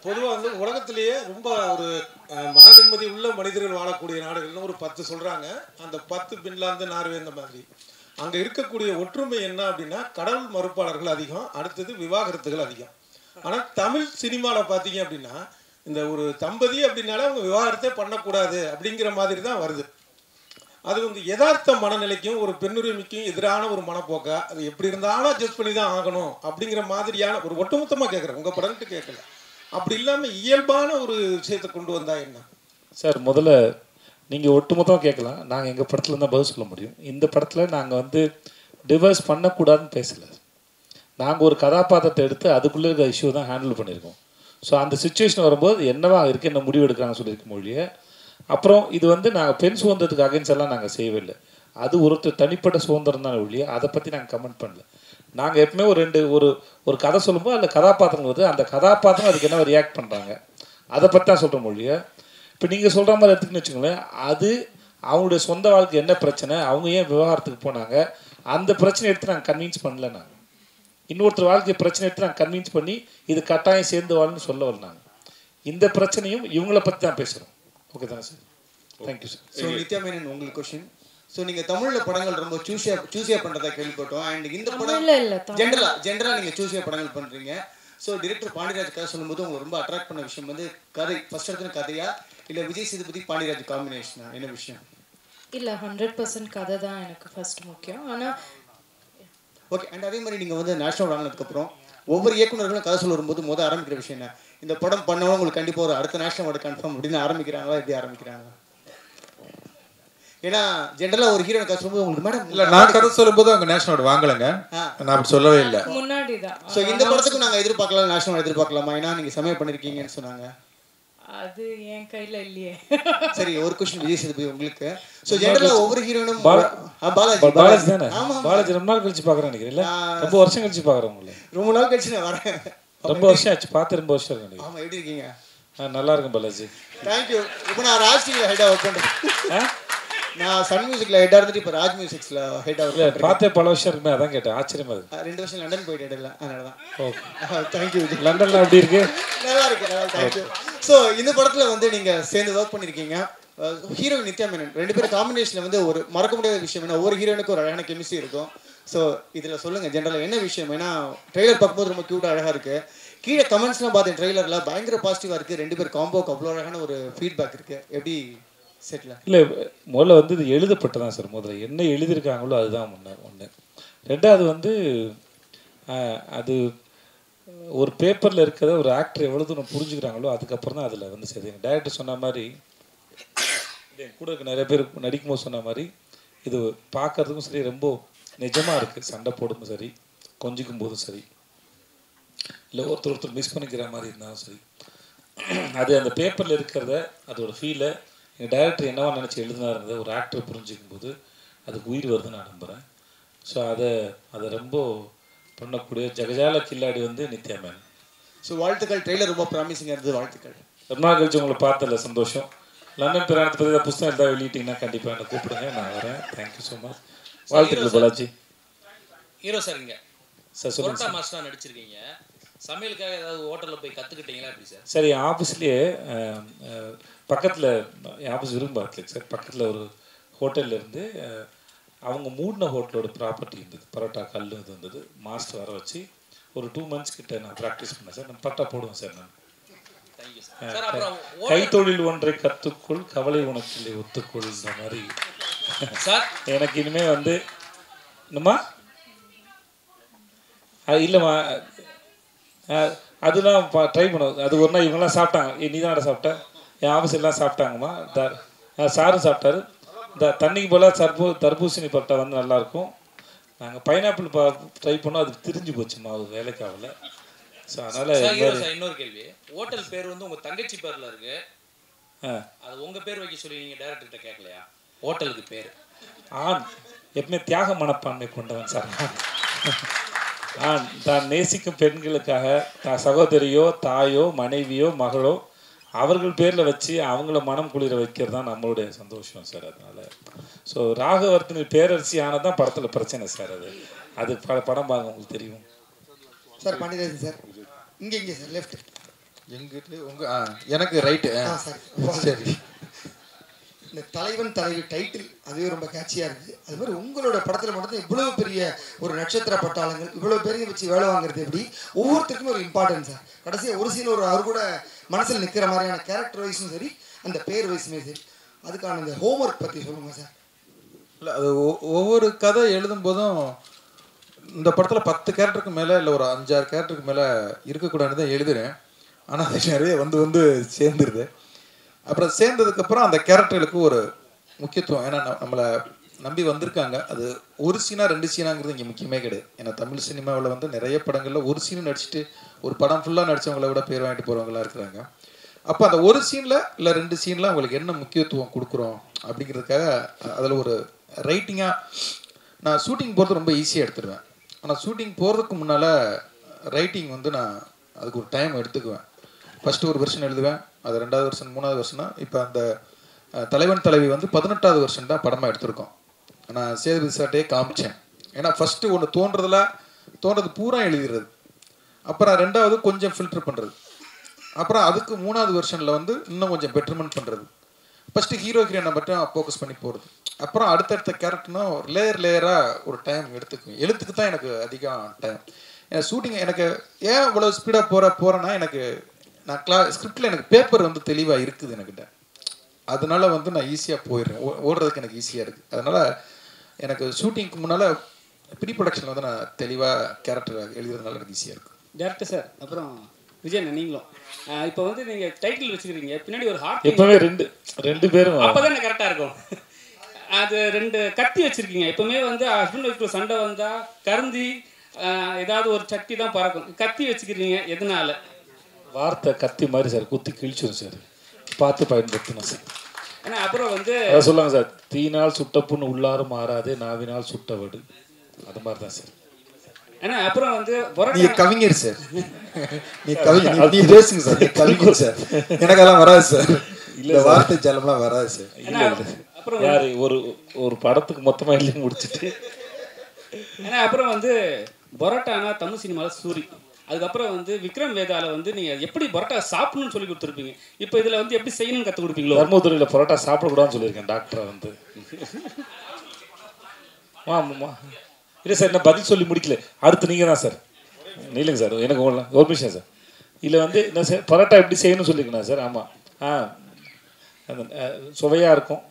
பொதுவாக வந்து உலகத்திலேயே ரொம்ப ஒரு மன நிம்மதி உள்ள மனிதர்கள் வாழக்கூடிய நாடுகள்னு ஒரு 10 சொல்கிறாங்க. அந்த 10 பின்லாந்து, நார்வே இந்த மாதிரி. அங்கே இருக்கக்கூடிய ஒற்றுமை என்ன அப்படின்னா, கடவுள் மறுப்பாளர்கள் அதிகம், அடுத்தது விவாகரத்துகள் அதிகம். ஆனால் தமிழ் சினிமாவில் பார்த்தீங்க அப்படின்னா, இந்த ஒரு தம்பதி அப்படின்னாலே அவங்க விவாகரத்தே பண்ணக்கூடாது அப்படிங்கிற மாதிரி தான் வருது. அது வந்து யதார்த்த மனநிலைக்கும் ஒரு பெண்ணுரிமைக்கும் எதிரான ஒரு மனப்போக்கா, அது எப்படி இருந்தாலும் அட்ஜஸ்ட் பண்ணி தான் ஆகணும் அப்படிங்கிற மாதிரியான ஒரு ஒட்டுமொத்தமாக கேட்குறேன், உங்கள் படம்ட்டு கேட்கல. அப்படி இல்லாமல் இயல்பான ஒரு விஷயத்தை கொண்டு வந்தா என்ன சார்? முதல்ல நீங்கள் ஒட்டுமொத்தமாக கேட்கலாம், நாங்கள் எங்கள் படத்தில் தான் பதில் சொல்ல முடியும். இந்த படத்தில் நாங்கள் வந்து டிவர்ஸ் பண்ணக்கூடாதுன்னு பேசலை. நாங்கள் ஒரு கதாபாத்திரத்தை எடுத்து அதுக்குள்ளே இருக்கிற இஷ்யூ தான் ஹேண்டில் பண்ணியிருக்கோம். ஸோ அந்த சுச்சுவேஷன் வரும்போது என்னவா இருக்குது, என்ன முடிவு எடுக்கிறாங்கன்னு சொல்லியிருக்க மொழியை. அப்புறம் இது வந்து நாங்கள் பெண் சுதந்திரத்துக்கு அகைன்ஸ்ட் எல்லாம் நாங்கள் செய்யவே இல்லை. அது ஒருத்தர் தனிப்பட்ட சுதந்திரம் தான் ஒழிய அதை பற்றி நாங்கள் கமெண்ட் பண்ணல. நாங்கள் எப்பவுமே ஒரு கதை சொல்லும்போது அந்த கதாபாத்திரங்கள் வருது, அந்த கதாபாத்திரம் அதுக்கு என்ன ரியாக்ட் பண்ணுறாங்க அதை பற்றி தான் சொல்கிற மொழியை. இப்போ நீங்கள் சொல்கிற மாதிரி எடுத்துக்கின்னு வச்சுக்கோங்களேன், அது அவங்களுடைய சொந்த வாழ்க்கை என்ன பிரச்சனை, அவங்க ஏன் விவகாரத்துக்கு போனாங்க, அந்த பிரச்சனை எடுத்து நாங்கள் கன்வின்ஸ் பண்ணல. நாங்கள் இன்னொருத்தர் வாழ்க்கை பிரச்சனை எடுத்து நாங்கள் கன்வின்ஸ் பண்ணி இது கட்டாயம் சேர்ந்து வாழ்னு சொல்ல வரல. நாங்கள் இந்த பிரச்சனையும் இவங்களை பற்றி தான் பேசுகிறோம். ஓகே தானே sir? Thank you sir. So Nithya Menon உங்களுக்கு கொஸ்டின். ஸோ நீங்கள் தமிழில் படங்கள் ரொம்ப சூஸியாக பண்ணுறதா கேள்விப்பட்டோம். அண்ட் இந்த படம் ஜென்ரலாக நீங்கள் சூஸியாக படங்கள் பண்ணுறீங்க. ஸோ டிரெக்டர் பாண்டியராஜ் கதை சொல்லும்போது உங்களுக்கு ரொம்ப அட்ராக்ட் பண்ண விஷயம் வந்து கதை, ஃபர்ஸ்ட் இடத்துல கதையா இல்லை விஜய் சேதுபதி பாண்டியராஜ் காம்பினேஷனா, என்ன விஷயம்? இல்லை 100% கதை தான் எனக்கு ஃபர்ஸ்ட் முக்கியம். ஆனால் ஓகே. அண்ட் அதே மாதிரி நீங்கள் வந்து நேஷனல் வாங்கினதுக்கப்புறம் ஒவ்வொரு இயக்குநர்களும் கதை சொல்ல வரும்போது ஆரம்பிக்கிற விஷயம் என்ன, இந்த படம் பண்ணவங்க உங்களுக்கு கண்டிப்பாக ஒரு அடுத்த நேஷனல் அவார்டு கன்ஃபார்ம் அப்படின்னு ஆரம்பிக்கிறாங்களா, எப்படி ஆரம்பிக்கிறாங்க? ஏன்னா ஜென்ரலாக ஒரு ஹீரோனை கதை சொல்லும்போது உங்களுக்கு மேடம் இல்லை, நான் கதை சொல்லும்போது அவங்க நேஷனல் அவார்டு வாங்கலைங்க, நான் அப்படி சொல்லவே இல்லை. முன்னாடி தான். ஸோ இந்த படத்துக்கு நாங்கள் எதிர்பார்க்கலாம், நேஷனல் அவார்டு எதிர்பார்க்கலாமா? ஏன்னா நீங்கள் சமயம் பண்ணியிருக்கீங்கன்னு சொன்னாங்க. அது என் கையில் இல்லையே. சரி, ஒரு கொஸ்டின் விஜய் சேதுபதி உங்களுக்கு. ஸோ ஜென்ரலாக ஒவ்வொரு ஹீரோனும் பாலாஜி தானே? பாலாஜி ரொம்ப நாள் கழிச்சு பார்க்குறேன் நினைக்கிறேன். ரொம்ப வருஷம் கழிச்சு பார்க்குறேன் உங்களை. ரொம்ப நாள் கழிச்சு நான் வரேன். ரொம்ப வருஷம் ஆச்சு, பார்த்து ரொம்ப வருஷம் இருக்கு. ஆமாம், எப்படி இருக்கீங்க? நல்லா இருக்கேன் பாலாஜி. தேங்க்யூ. இப்போ நான் ராஜ் டிவியில் ஹெட்டாக ஒர்க் பண்ணுறேன். நான் சன் மியூசிக்கில் ஹெட்டாக இருந்துட்டு இப்போ ராஜ் மியூசிக்ஸில் ஹெட்டாக ஒர்க் பண்ணுறேன். பார்த்தே பல வருஷம் இருக்குமே, அதான் கேட்டேன். ஆச்சரியமா இருக்கு. 2 வருஷம் லண்டன் போயிட்டு இடல, அதனால தான். Okay, thank you. லண்டன்ல எப்படி இருக்கு? நல்லா இருக்கு, நல்லா தேங்க்யூ. ஸோ இந்த படத்தில் வந்து நீங்கள் சேர்ந்து ஒர்க் பண்ணியிருக்கீங்க. ஹீரோயின் நித்யா மேனன், 2 பேரும் காம்பினேஷனில் வந்து ஒரு மறக்க முடியாத விஷயம். ஏன்னா ஒவ்வொரு ஹீரோனுக்கும் ஒரு அழகான கெமிஸ்ட்ரி இருக்கும். ஸோ இதில் சொல்லுங்கள் ஜென்ரலாக என்ன விஷயம்? ஏன்னா ட்ரெய்லர் பார்க்கும்போது ரொம்ப க்யூட்டாக அழகாக இருக்குது. கீழே கமெண்ட்ஸ்லாம் பார்த்தேன், ட்ரெய்லரில் பயங்கர பாசிட்டிவாக இருக்குது. 2 பேர் காம்போக்கு அவ்வளோ அழகான ஒரு ஃபீட்பேக் இருக்குது. எப்படி செட்டில்? இல்லை, முதல்ல வந்து இது எழுதப்பட்டதான் சார். முதல்ல என்ன எழுதியிருக்காங்களோ அதுதான் ஒன்று. ரெண்டாவது வந்து அது ஒரு பேப்பரில் இருக்கிறத ஒரு ஆக்டர் எவ்வளோ தூரம் புரிஞ்சுக்கிறாங்களோ அதுக்கப்புறம் தான் அதில் வந்து சரி. டைரக்டர் சொன்ன மாதிரி, என் கூட இருக்க நிறைய பேர் நடிக்கும்போது சொன்ன மாதிரி, இது பார்க்கறதுக்கும் சரி ரொம்ப நிஜமாக இருக்குது. சண்டை போடும்போது சரி, கொஞ்சிக்கும் போதும் சரி, இல்லை ஒருத்தர் மிஸ் பண்ணிக்கிற மாதிரி இருந்தாலும் சரி, அது அந்த பேப்பரில் இருக்கிறத அதோட ஃபீலை எங்கள் டைரக்டர் என்னவா நினச்சி எழுதினாருங்கிறத ஒரு ஆக்டர் புரிஞ்சிக்கும் போது அதுக்கு உயிர் வருதுன்னு நான் நம்புகிறேன். ஸோ அதை ரொம்ப பண்ணக்கூடிய ஜகஜால கில்லாடி வந்து நித்யா மேனன். ஸோ வாழ்த்துக்கள். ட்ரெய்லர் ரொம்ப ப்ராமிசிங்காக இருந்தது. வாழ்த்துக்கள். ரொம்ப நாள் கழிச்சு உங்களை பார்த்ததில்ல, சந்தோஷம். லண்டன் பிரயாணத்தை பற்றி ஏதாவது புத்தகம் எதாவது வெளியிட்டிங்கன்னா கண்டிப்பாக என்னை கூப்பிடுங்க, நான் வரேன். Thank you so much. வாழ்த்துக்கள் பாலாஜி. ஹீரோ சார் இங்கே சார் சொல்லுங்கள். மாஸ்டராக நடிச்சிருக்கீங்க. சமையலுக்காக ஏதாவது ஹோட்டலில் போய் கற்றுக்கிட்டீங்களா எப்படி சார்? சரி, ஆஃபீஸ்லேயே பக்கத்தில் என் ஆஃபீஸ் விரும்பாத்தில் சார் பக்கத்தில் ஒரு ஹோட்டலில் இருந்து அவங்க மூடின ஹோட்டலோட ப்ராப்பர்ட்டி இருந்தது. பரோட்டா கல் இது இருந்தது. மாஸ்டர் வர வச்சு ஒரு 2 months கிட்ட நான் ப்ராக்டிஸ் பண்ணேன் சார். நான் பரோட்டா போடுவேன் சார். நான் கைத்தொழில் ஒன்றை கற்றுக்குள், கவலை உனக்கு ஒத்துக்குள், இந்த மாதிரி சார். எனக்கு இனிமேல் வந்து என்னம்மா இல்லைம்மா அதெல்லாம் ட்ரை பண்ணுவோம். அது ஒரு நாள் இவங்கெல்லாம் சாப்பிட்டாங்க. நீ தான் சாப்பிட்டேன், என் ஆஃபீஸ் எல்லாம் சாப்பிட்டாங்கம்மா. சாரும் சாப்பிட்டாரு. இந்த தண்ணிக்கு போல் தர்பூசணி பரோட்டா வந்து நல்லாயிருக்கும். நாங்கள் பைனாப்பிள் ட்ரை பண்ணோம், அதுக்கு திரிஞ்சு போச்சுமா, அது வேலைக்கு ஆகலை. ஸோ அதனால் இன்னொரு கேள்வி, ஹோட்டல் பேர் வந்து உங்கள் தங்கச்சி பேரில் இருக்கு, அது உங்கள் பேர் வைக்க சொல்லி நீங்கள் டேரக்டர்கிட்ட கேட்கலையா? ஹோட்டலுக்கு பேர் எப்பவுமே தியாக மனப்பான்மை கொண்டவன் சார். தான் நேசிக்கும் பெண்களுக்காக சகோதரியோ தாயோ மனைவியோ மகளோ அவர்கள் பேரில் வச்சு அவங்கள மனம் குளிர வைக்கிறது தான் நம்மளுடைய சந்தோஷம் சார். அதனால ஸோ ராகவர்த்தினி பேரரசி ஆனதான் படத்தில் பிரச்சனை சார். அது படம் பாருங்க, உங்களுக்கு தெரியும் சார். பாண்டியராஜன் சார் இங்கே சார் லெஃப்ட் எங்கிட்ட உங்கள் எனக்கு ரைட்டு சார். சரி, இந்த தலைவன் தலைவி டைட்டில் அதுவே ரொம்ப கேட்சியாக இருக்குது. அது மாதிரி உங்களோட படத்தில் மட்டும் இவ்வளோ பெரிய ஒரு நட்சத்திர பட்டாளங்கள் இவ்வளோ பெரிய வச்சு வேலை வாங்குறது எப்படி? ஒவ்வொருத்தருக்கும் ஒரு இம்பார்ட்டன்ஸ் சார். கடைசியாக ஒரு சீன் அவர் கூட மனசில் நிற்கிற மாதிரியான கேரக்டர் வைஸும் சரி, அந்த பேர் வைஸுமே சரி, அதுக்கான இந்த ஹோம்ஒர்க் பற்றி சொல்லுங்கள் சார். இல்லை, அது ஒவ்வொரு கதை எழுதும் போதும் இந்த படத்தில் 10 கேரக்டருக்கு மேலே இல்லை ஒரு 5-6 கேரக்டருக்கு மேலே இருக்கக்கூடாதுன்னு தான் எழுதுகிறேன். ஆனால் அது நிறைய வந்து சேர்ந்துருது. அப்புறம் சேர்ந்ததுக்கப்புறம் அந்த கேரக்டர்களுக்கு ஒரு முக்கியத்துவம். ஏன்னா நம்மளை நம்பி வந்திருக்காங்க. அது ஒரு சீனா 2 சீனாங்கிறது இங்கே முக்கியமே கிடையாது. ஏன்னா தமிழ் சினிமாவில் வந்து நிறைய படங்களில் ஒரு சீனும் நடிச்சுட்டு ஒரு படம் ஃபுல்லாக நடித்தவங்கள விட பேர் வாங்கிட்டு போகிறவங்களாம் இருக்கிறாங்க. அப்போ அந்த ஒரு சீனில் இல்லை 2 சீனில் அவங்களுக்கு என்ன முக்கியத்துவம் கொடுக்குறோம் அப்படிங்கிறதுக்காக அதில் ஒரு ரைட்டிங்காக நான் ஷூட்டிங் போகிறது ரொம்ப ஈஸியாக எடுத்துடுவேன். ஆனால் ஷூட்டிங் போகிறதுக்கு முன்னால் ரைட்டிங் வந்து நான் அதுக்கு ஒரு டைம் எடுத்துக்குவேன். ஃபஸ்ட்டு ஒரு வெர்ஷன் எழுதுவேன், அது 2வது வெர்ஷன் 3வது வெர்ஷனா. இப்போ அந்த தலைவன் தலைவி வந்து 18வது வெர்ஷன் தான் படமாக எடுத்திருக்கோம். நான் சேதுபதி சார்ட்டே காமிச்சேன். ஏன்னா ஃபஸ்ட்டு ஒன்று தோன்றது பூரா எழுதிடுறது, அப்புறம் 2வது கொஞ்சம் ஃபில்டர் பண்ணுறது, அப்புறம் அதுக்கு 3வது வெர்ஷனில் வந்து இன்னும் கொஞ்சம் பெட்டர்மெண்ட் பண்ணுறது. ஃபஸ்ட்டு ஹீரோ ஹீரோயினை மட்டும் ஃபோக்கஸ் பண்ணி போகிறது, அப்புறம் அடுத்தடுத்த கேரக்டர்னா லேயராக ஒரு டைம் எடுத்துக்குவேன். எழுத்துக்கு தான் எனக்கு அதிகம் டைம். ஏன்னா ஷூட்டிங் எனக்கு ஏன் இவ்வளோ ஸ்பீடாக போகிறேன்னா, எனக்கு நான் ஸ்கிரிப்டில் எனக்கு பேப்பர் வந்து தெளிவாக இருக்குது எனக்கிட்ட. அதனால வந்து நான் ஈஸியாக போயிடுறேன், ஓடுறதுக்கு எனக்கு ஈஸியாக இருக்குது. அதனால் எனக்கு ஷூட்டிங்க்கு முன்னால் ப்ரீ ப்ரொடக்ஷனில் வந்து நான் தெளிவாக கேரக்டர் எழுதுறதுனால எனக்கு ஈஸியாக இருக்குது. டேரக்டர் சார், அப்புறம் விஜய் நீங்களும் இப்போ வந்து நீங்கள் டைட்டில் வச்சுக்கிறீங்க, பின்னாடி ஒரு ஹார்ட் எப்போவே ரெண்டு பேரும் அப்போ தான் கரெக்டாக இருக்கும். அது 2 கத்தி வச்சுருக்கீங்க. எப்போவுமே வந்து ஹஸ்பண்ட் ஒய்ஃப்ல சண்டை வந்தால் கருந்தி ஏதாவது ஒரு சட்டி தான் பறக்கும். கத்தி வச்சுக்கிறீங்க எதனால? வார்த்தை கத்தி மாதிரி சார், குத்தி கிழிச்சிடும் சார், பார்த்து பயன்படுத்தணும் சார். ஆனால் அப்புறம் வந்து அதை சொல்லுவாங்க சார், தீனால் சுட்டப்புன்னு உள்ளாரும் மாறாது, நாவினால் சுட்டவடு, அது மாதிரி தான் சார். ஆனால் அப்புறம் வந்து நீங்க கவிஞர் சார், நீ பேசுங்க சார், நீ கவிஞர் சார். எனக்கு அதெல்லாம் வராது சார், இல்லை வார்த்தை ஜலம்லாம் வராது சார். அப்புறம் யார் ஒரு படத்துக்கு மொத்தமாக எழுதி முடிச்சுட்டு. ஏன்னா அப்புறம் வந்து பரோட்டானா தமிழ் சினிமாவில் சூரி. அதுக்கப்புறம் வந்து விக்ரம் வேதாவில் வந்து நீங்கள் எப்படி பரோட்டா சாப்பிடணும்னு சொல்லி கொடுத்துருப்பீங்க. இப்போ இதில் வந்து எப்படி செய்யணும்னு கற்றுக் கொடுப்பீங்களோ? தர்மபுரியில் பரோட்டா சாப்பிடக்கூடாதுன்னு சொல்லியிருக்கேன் டாக்டரை வந்து. ஆமாம்மா இல்லை சார், என்ன பதில் சொல்லி முடிக்கல, அடுத்து நீங்கள் தான் சார். இல்லைங்க சார், எனக்கு ஒரு நிமிஷம் சார். இல்லை வந்து என்ன சார், பரோட்டா எப்படி செய்யணும்னு சொல்லியிருக்கேன் சார். ஆமாம், அந்த சுவையாக இருக்கும்,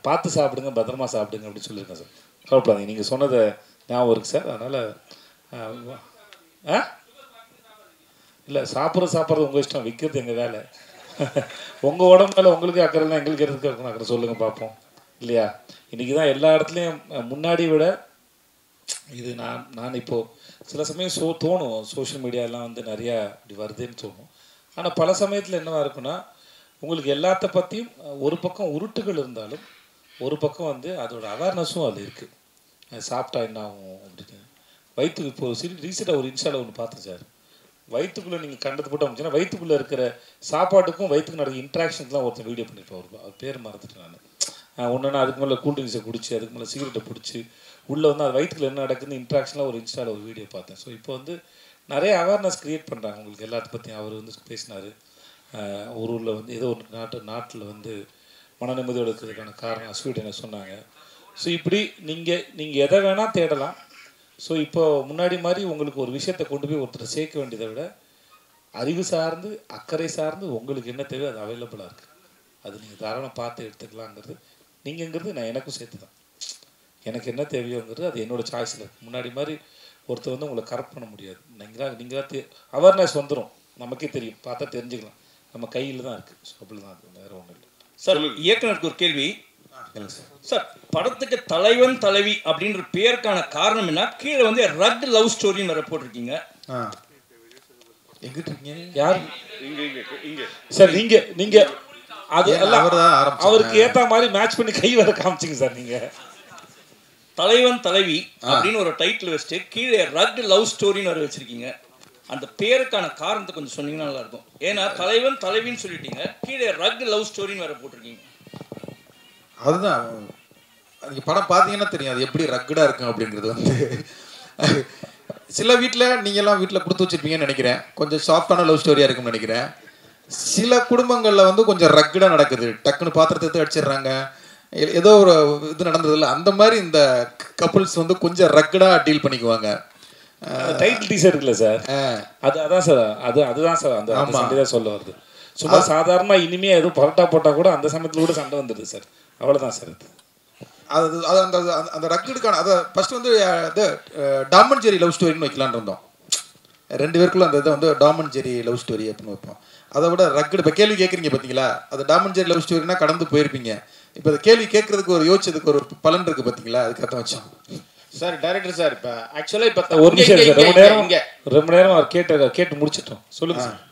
பார்த்து சாப்பிடுங்க, பத்திரமா சாப்பிடுங்க அப்படின்னு சொல்லியிருக்கேன் சார். கவலைப்படாதீங்க, நீங்கள் சொன்னதை ஞாபகம் இருக்குது சார். அதனால் இல்லை, சாப்பிட்றது உங்கள் இஷ்டம், விற்கிறது எங்கள் வேலை. உங்கள் உடம்பு மேலே உங்களுக்கு அக்கறைலாம் எங்களுக்கு எதுக்கு இருக்கணும் அக்கறை சொல்லுங்கள் பார்ப்போம், இல்லையா? இன்றைக்கி தான் எல்லா இடத்துலையும் முன்னாடி விட இது நான் இப்போது சில சமயம் தோணும், சோஷியல் மீடியாலாம் வந்து நிறையா இப்படி வருதுன்னு தோணும். ஆனால் பல சமயத்தில் என்னவா இருக்குன்னா, உங்களுக்கு எல்லாத்த பற்றியும் ஒரு பக்கம் உருட்டுகள் இருந்தாலும் ஒரு பக்கம் வந்து அதோட அவேர்னஸும் அது இருக்குது. அது சாப்பிட்டா என்ன ஆகும் அப்படின்னு. வயிற்றுக்கு இப்போது ரீசெண்டாக ஒரு இன்ஸ்டாவில் ஒன்று பார்த்தேன் சார். வயிற்றுக்குள்ளே நீங்கள் கண்டது போட்டு அமைச்சுன்னா வயிற்றுக்குள்ளே இருக்கிற சாப்பாட்டுக்கும் வயிற்றுக்கு நடக்கிற இன்ட்ராக்ஷன்ஸ்லாம் ஒருத்தர் வீடியோ பண்ணியிருப்பேன். அது பேர் மறந்துட்டேன் நான். ஒன்றுனா அதுக்கு மேலே கூல்ட்ரிங்க்ஸை குடிச்சு, அதுக்கு மேலே சிகரெட்டை பிடிச்சி உள்ளே வந்து அது வயிற்றுக்குள்ள என்ன நடக்குதுன்னு இன்ட்ராக்ஷனில் ஒரு இன்ஸ்டாவில் ஒரு வீடியோ பார்த்தேன். ஸோ இப்போ வந்து நிறைய அவேர்னஸ் க்ரியேட் பண்ணுறாங்க உங்களுக்கு எல்லாத்த பற்றியும். அவர் வந்து பேசினார், ஒரு ஊரில் வந்து ஏதோ ஒரு நாட்டில் வந்து மன நிம்மதியோடு இருக்கிறதுக்கான காரணம் ஸ்வீடனை சொன்னாங்க. ஸோ இப்படி நீங்கள் எதை வேணால் தேடலாம். ஸோ இப்போ முன்னாடி மாதிரி உங்களுக்கு ஒரு விஷயத்தை கொண்டு போய் ஒருத்தரை சேர்க்க வேண்டியதை விட அறிவு சார்ந்து அக்கறை சார்ந்து உங்களுக்கு என்ன தேவையோ அது அவைலபிளாக இருக்குது. அது நீங்கள் தாராளம் பார்த்து எடுத்துக்கலாங்கிறது நீங்கங்கிறது நான் எனக்கும் சேர்த்து தான். எனக்கு என்ன தேவையோங்கிறது அது என்னோடய சாய்ஸில் இருக்குது. முன்னாடி மாதிரி ஒருத்தர் வந்து உங்களை கரெக்ட் பண்ண முடியாது. நீங்களாக அவேர்னஸ் வந்துடும், நமக்கே தெரியும், பார்த்தா தெரிஞ்சுக்கலாம், நம்ம கையில் தான் இருக்குது. ஸோ அப்படி தான் அது, வேறு ஒன்றும் இல்லை சார். இயக்குனருக்கு ஒரு கேள்வி சார். படத்துக்கு தலைவன் தலைவி அப்படின்ற பேருக்கான காரணம் என்ன? கீழே வந்து ரட் லவ் ஸ்டோரின்னு வர போட்டிருக்கீங்க. எங்கிட்ட இருக்கீங்க? யார்? இங்க சார் நீங்க அது அவருக்கு ஏற்ற மாதிரி மேட்ச் பண்ணி கை வர காமிச்சிங்க சார். நீங்கள் தலைவன் தலைவி அப்படின்னு ஒரு டைட்டில் வச்சுட்டு கீழே ரட் லவ் ஸ்டோரின்னு வர வச்சிருக்கீங்க. அந்த பேருக்கான காரணத்தை கொஞ்சம் சொன்னீங்கன்னா நல்லா இருக்கும். ஏன்னா தலைவன் தலைவின்னு சொல்லிட்டீங்க, கீழே ரக் லவ் ஸ்டோரின்னு வர போட்டிருக்கீங்க. அதுதான் நீங்கள் படம் பார்த்தீங்கன்னா தெரியும் அது எப்படி ரக்கடாக இருக்கும் அப்படிங்கிறது. வந்து சில வீட்டில் நீங்கள்லாம் வீட்டில் கொடுத்து வச்சுருப்பீங்கன்னு நினைக்கிறேன், கொஞ்சம் சாஃப்டான லவ் ஸ்டோரியாக இருக்கும்னு நினைக்கிறேன். சில குடும்பங்களில் வந்து கொஞ்சம் ரக்கடாக நடக்குது, டக்குன்னு பாத்திரத்தை அடிச்சிடுறாங்க, ஏதோ ஒரு இது நடந்ததில்ல, அந்த மாதிரி இந்த கப்புள்ஸ் வந்து கொஞ்சம் ரக்கடாக டீல் பண்ணிக்குவாங்க. டைட்டில் டீசர் இருக்குல்ல சார், அதான் சார், அதுதான் சார் அந்த சண்டை தான் சொல்ல வருது. சும்மா சாதாரணமாக இனிமேல் எதுவும் பரோட்டா போட்டால் கூட அந்த சமயத்தில் கூட சண்டை வந்துடுது சார், அவ்வளோதான் சார். அது அந்த அந்த ரக்கடுக்கான அதை ஃபஸ்ட்டு வந்து இது டாம் அண்ட் ஜெரி லவ் ஸ்டோரின்னு வைக்கலான்னு இருந்தோம். 2 பேருக்குள்ள அந்த இதை வந்து Tom and Jerry love story அப்படின்னு வைப்போம். அதை விட ரக்கடு இப்போ கேள்வி கேட்குறீங்க பார்த்தீங்களா, அது டாம் அண்ட் ஜெரி லவ் ஸ்டோரினா கடந்து போயிருப்பீங்க. இப்போ அதை கேள்வி கேட்கறதுக்கு ஒரு யோசிச்சதுக்கு ஒரு பலன் இருக்குது பார்த்தீங்களா, அதுக்காக வச்சோம் சார். டைரக்டர் சார், இப்போ ஆக்சுவலாக இப்போ ஒரு நிமிஷம் ரொம்ப நேரம் அவர் கேட்டு முடிச்சிட்டோம், சொல்லுங்க சார்.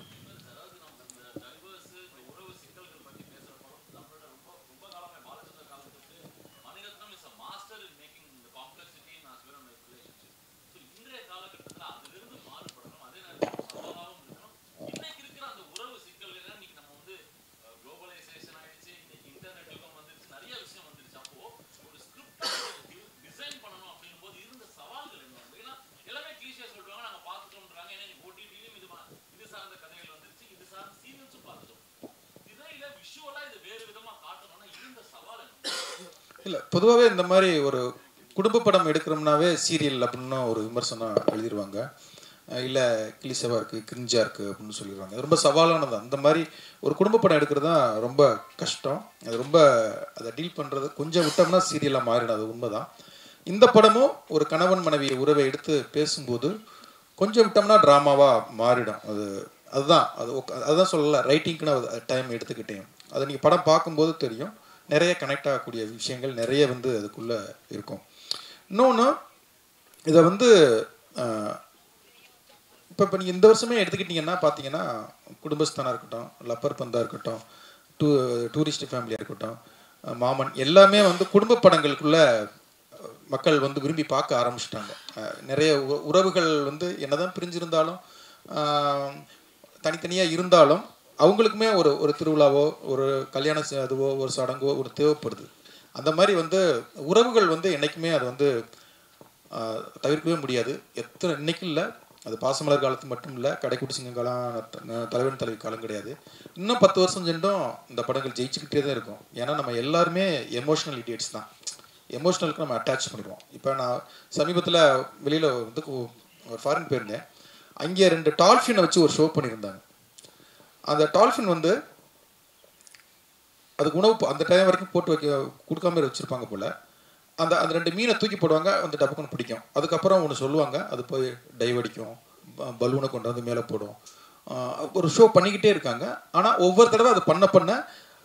இல்லை பொதுவாகவே இந்த மாதிரி ஒரு குடும்ப படம் எடுக்கிறோம்னாவே சீரியல் அப்படின்னு ஒரு விமர்சனம் எழுதிடுவாங்க, இல்லை கிளிசவாக இருக்குது, கிரிஞ்சாக இருக்குது அப்படின்னு சொல்லிடுவாங்க. அது ரொம்ப சவாலானது. அந்த மாதிரி ஒரு குடும்ப படம் எடுக்கிறது தான் ரொம்ப கஷ்டம். அது ரொம்ப அதை டீல் பண்ணுறது கொஞ்சம் விட்டோம்னா சீரியலாக மாறிடும், அது உண்மைதான். இந்த படமும் ஒரு கணவன் மனைவி உறவை எடுத்து பேசும்போது கொஞ்சம் விட்டோம்னா ட்ராமாவாக மாறிடும். அதுதான் சொல்லலை, ரைட்டிங்க்குன்னு டைம் எடுத்துக்கிட்டேன். அதை நீங்கள் படம் பார்க்கும்போது தெரியும், நிறைய கனெக்ட் ஆகக்கூடிய விஷயங்கள் நிறைய அதுக்குள்ளே இருக்கும். இன்னொன்று, இதை இப்போ நீங்கள் இந்த வருஷமே எடுத்துக்கிட்டிங்கன்னா பார்த்தீங்கன்னா குடும்பஸ்தானாக இருக்கட்டும், லப்பர் பந்தாக இருக்கட்டும், டூரிஸ்ட் ஃபேமிலியாக இருக்கட்டும், மாமன், எல்லாமே குடும்ப படங்களுக்குள்ள மக்கள் விரும்பி பார்க்க ஆரம்பிச்சிட்டாங்க. நிறைய உறவுகள் என்னதான் பிரிஞ்சிருந்தாலும் தனித்தனியாக இருந்தாலும் அவங்களுக்குமே ஒரு திருவிழாவோ ஒரு கல்யாண அதுவோ ஒரு சடங்கோ ஒரு தேவைப்படுது. அந்த மாதிரி உறவுகள் என்றைக்குமே அது தவிர்க்கவே முடியாது. இன்னைக்கு இல்லை, அது பாசமலர் காலத்து மட்டும் இல்லை, கடைக்குட்டி சிங்கம் காலம், தலைவன் தலைவி காலம் கிடையாது. இன்னும் 10 வருஷம் சென்றும் இந்த படங்கள் ஜெயிச்சுக்கிட்டே தான் இருக்கும். ஏன்னா நம்ம எல்லாருமே எமோஷ்னல் இடியட்ஸ் தான். எமோஷ்னலுக்கு நம்ம அட்டாச் பண்ணிடுவோம். இப்போ நான் சமீபத்தில் வெளியில் ஒரு ஃபாரின் போயிருந்தேன். அங்கே 2 டால்ஃபினை வச்சு ஒரு ஷோ பண்ணியிருந்தாங்க. அந்த டால்ஃபின் அதுக்கு உணவு அந்த டைம் வரைக்கும் போட்டு கொடுக்காம வச்சுருப்பாங்க போல். அந்த 2 மீனை தூக்கி போடுவாங்க, டப்புக்குன்னு பிடிக்கும். அதுக்கப்புறம் ஒன்று சொல்லுவாங்க, அது போய் டைவ் அடிக்கும், பலூனை கொண்டு மேலே போடும். ஒரு ஷோ பண்ணிக்கிட்டே இருக்காங்க. ஆனால் ஒவ்வொரு தடவை அது பண்ண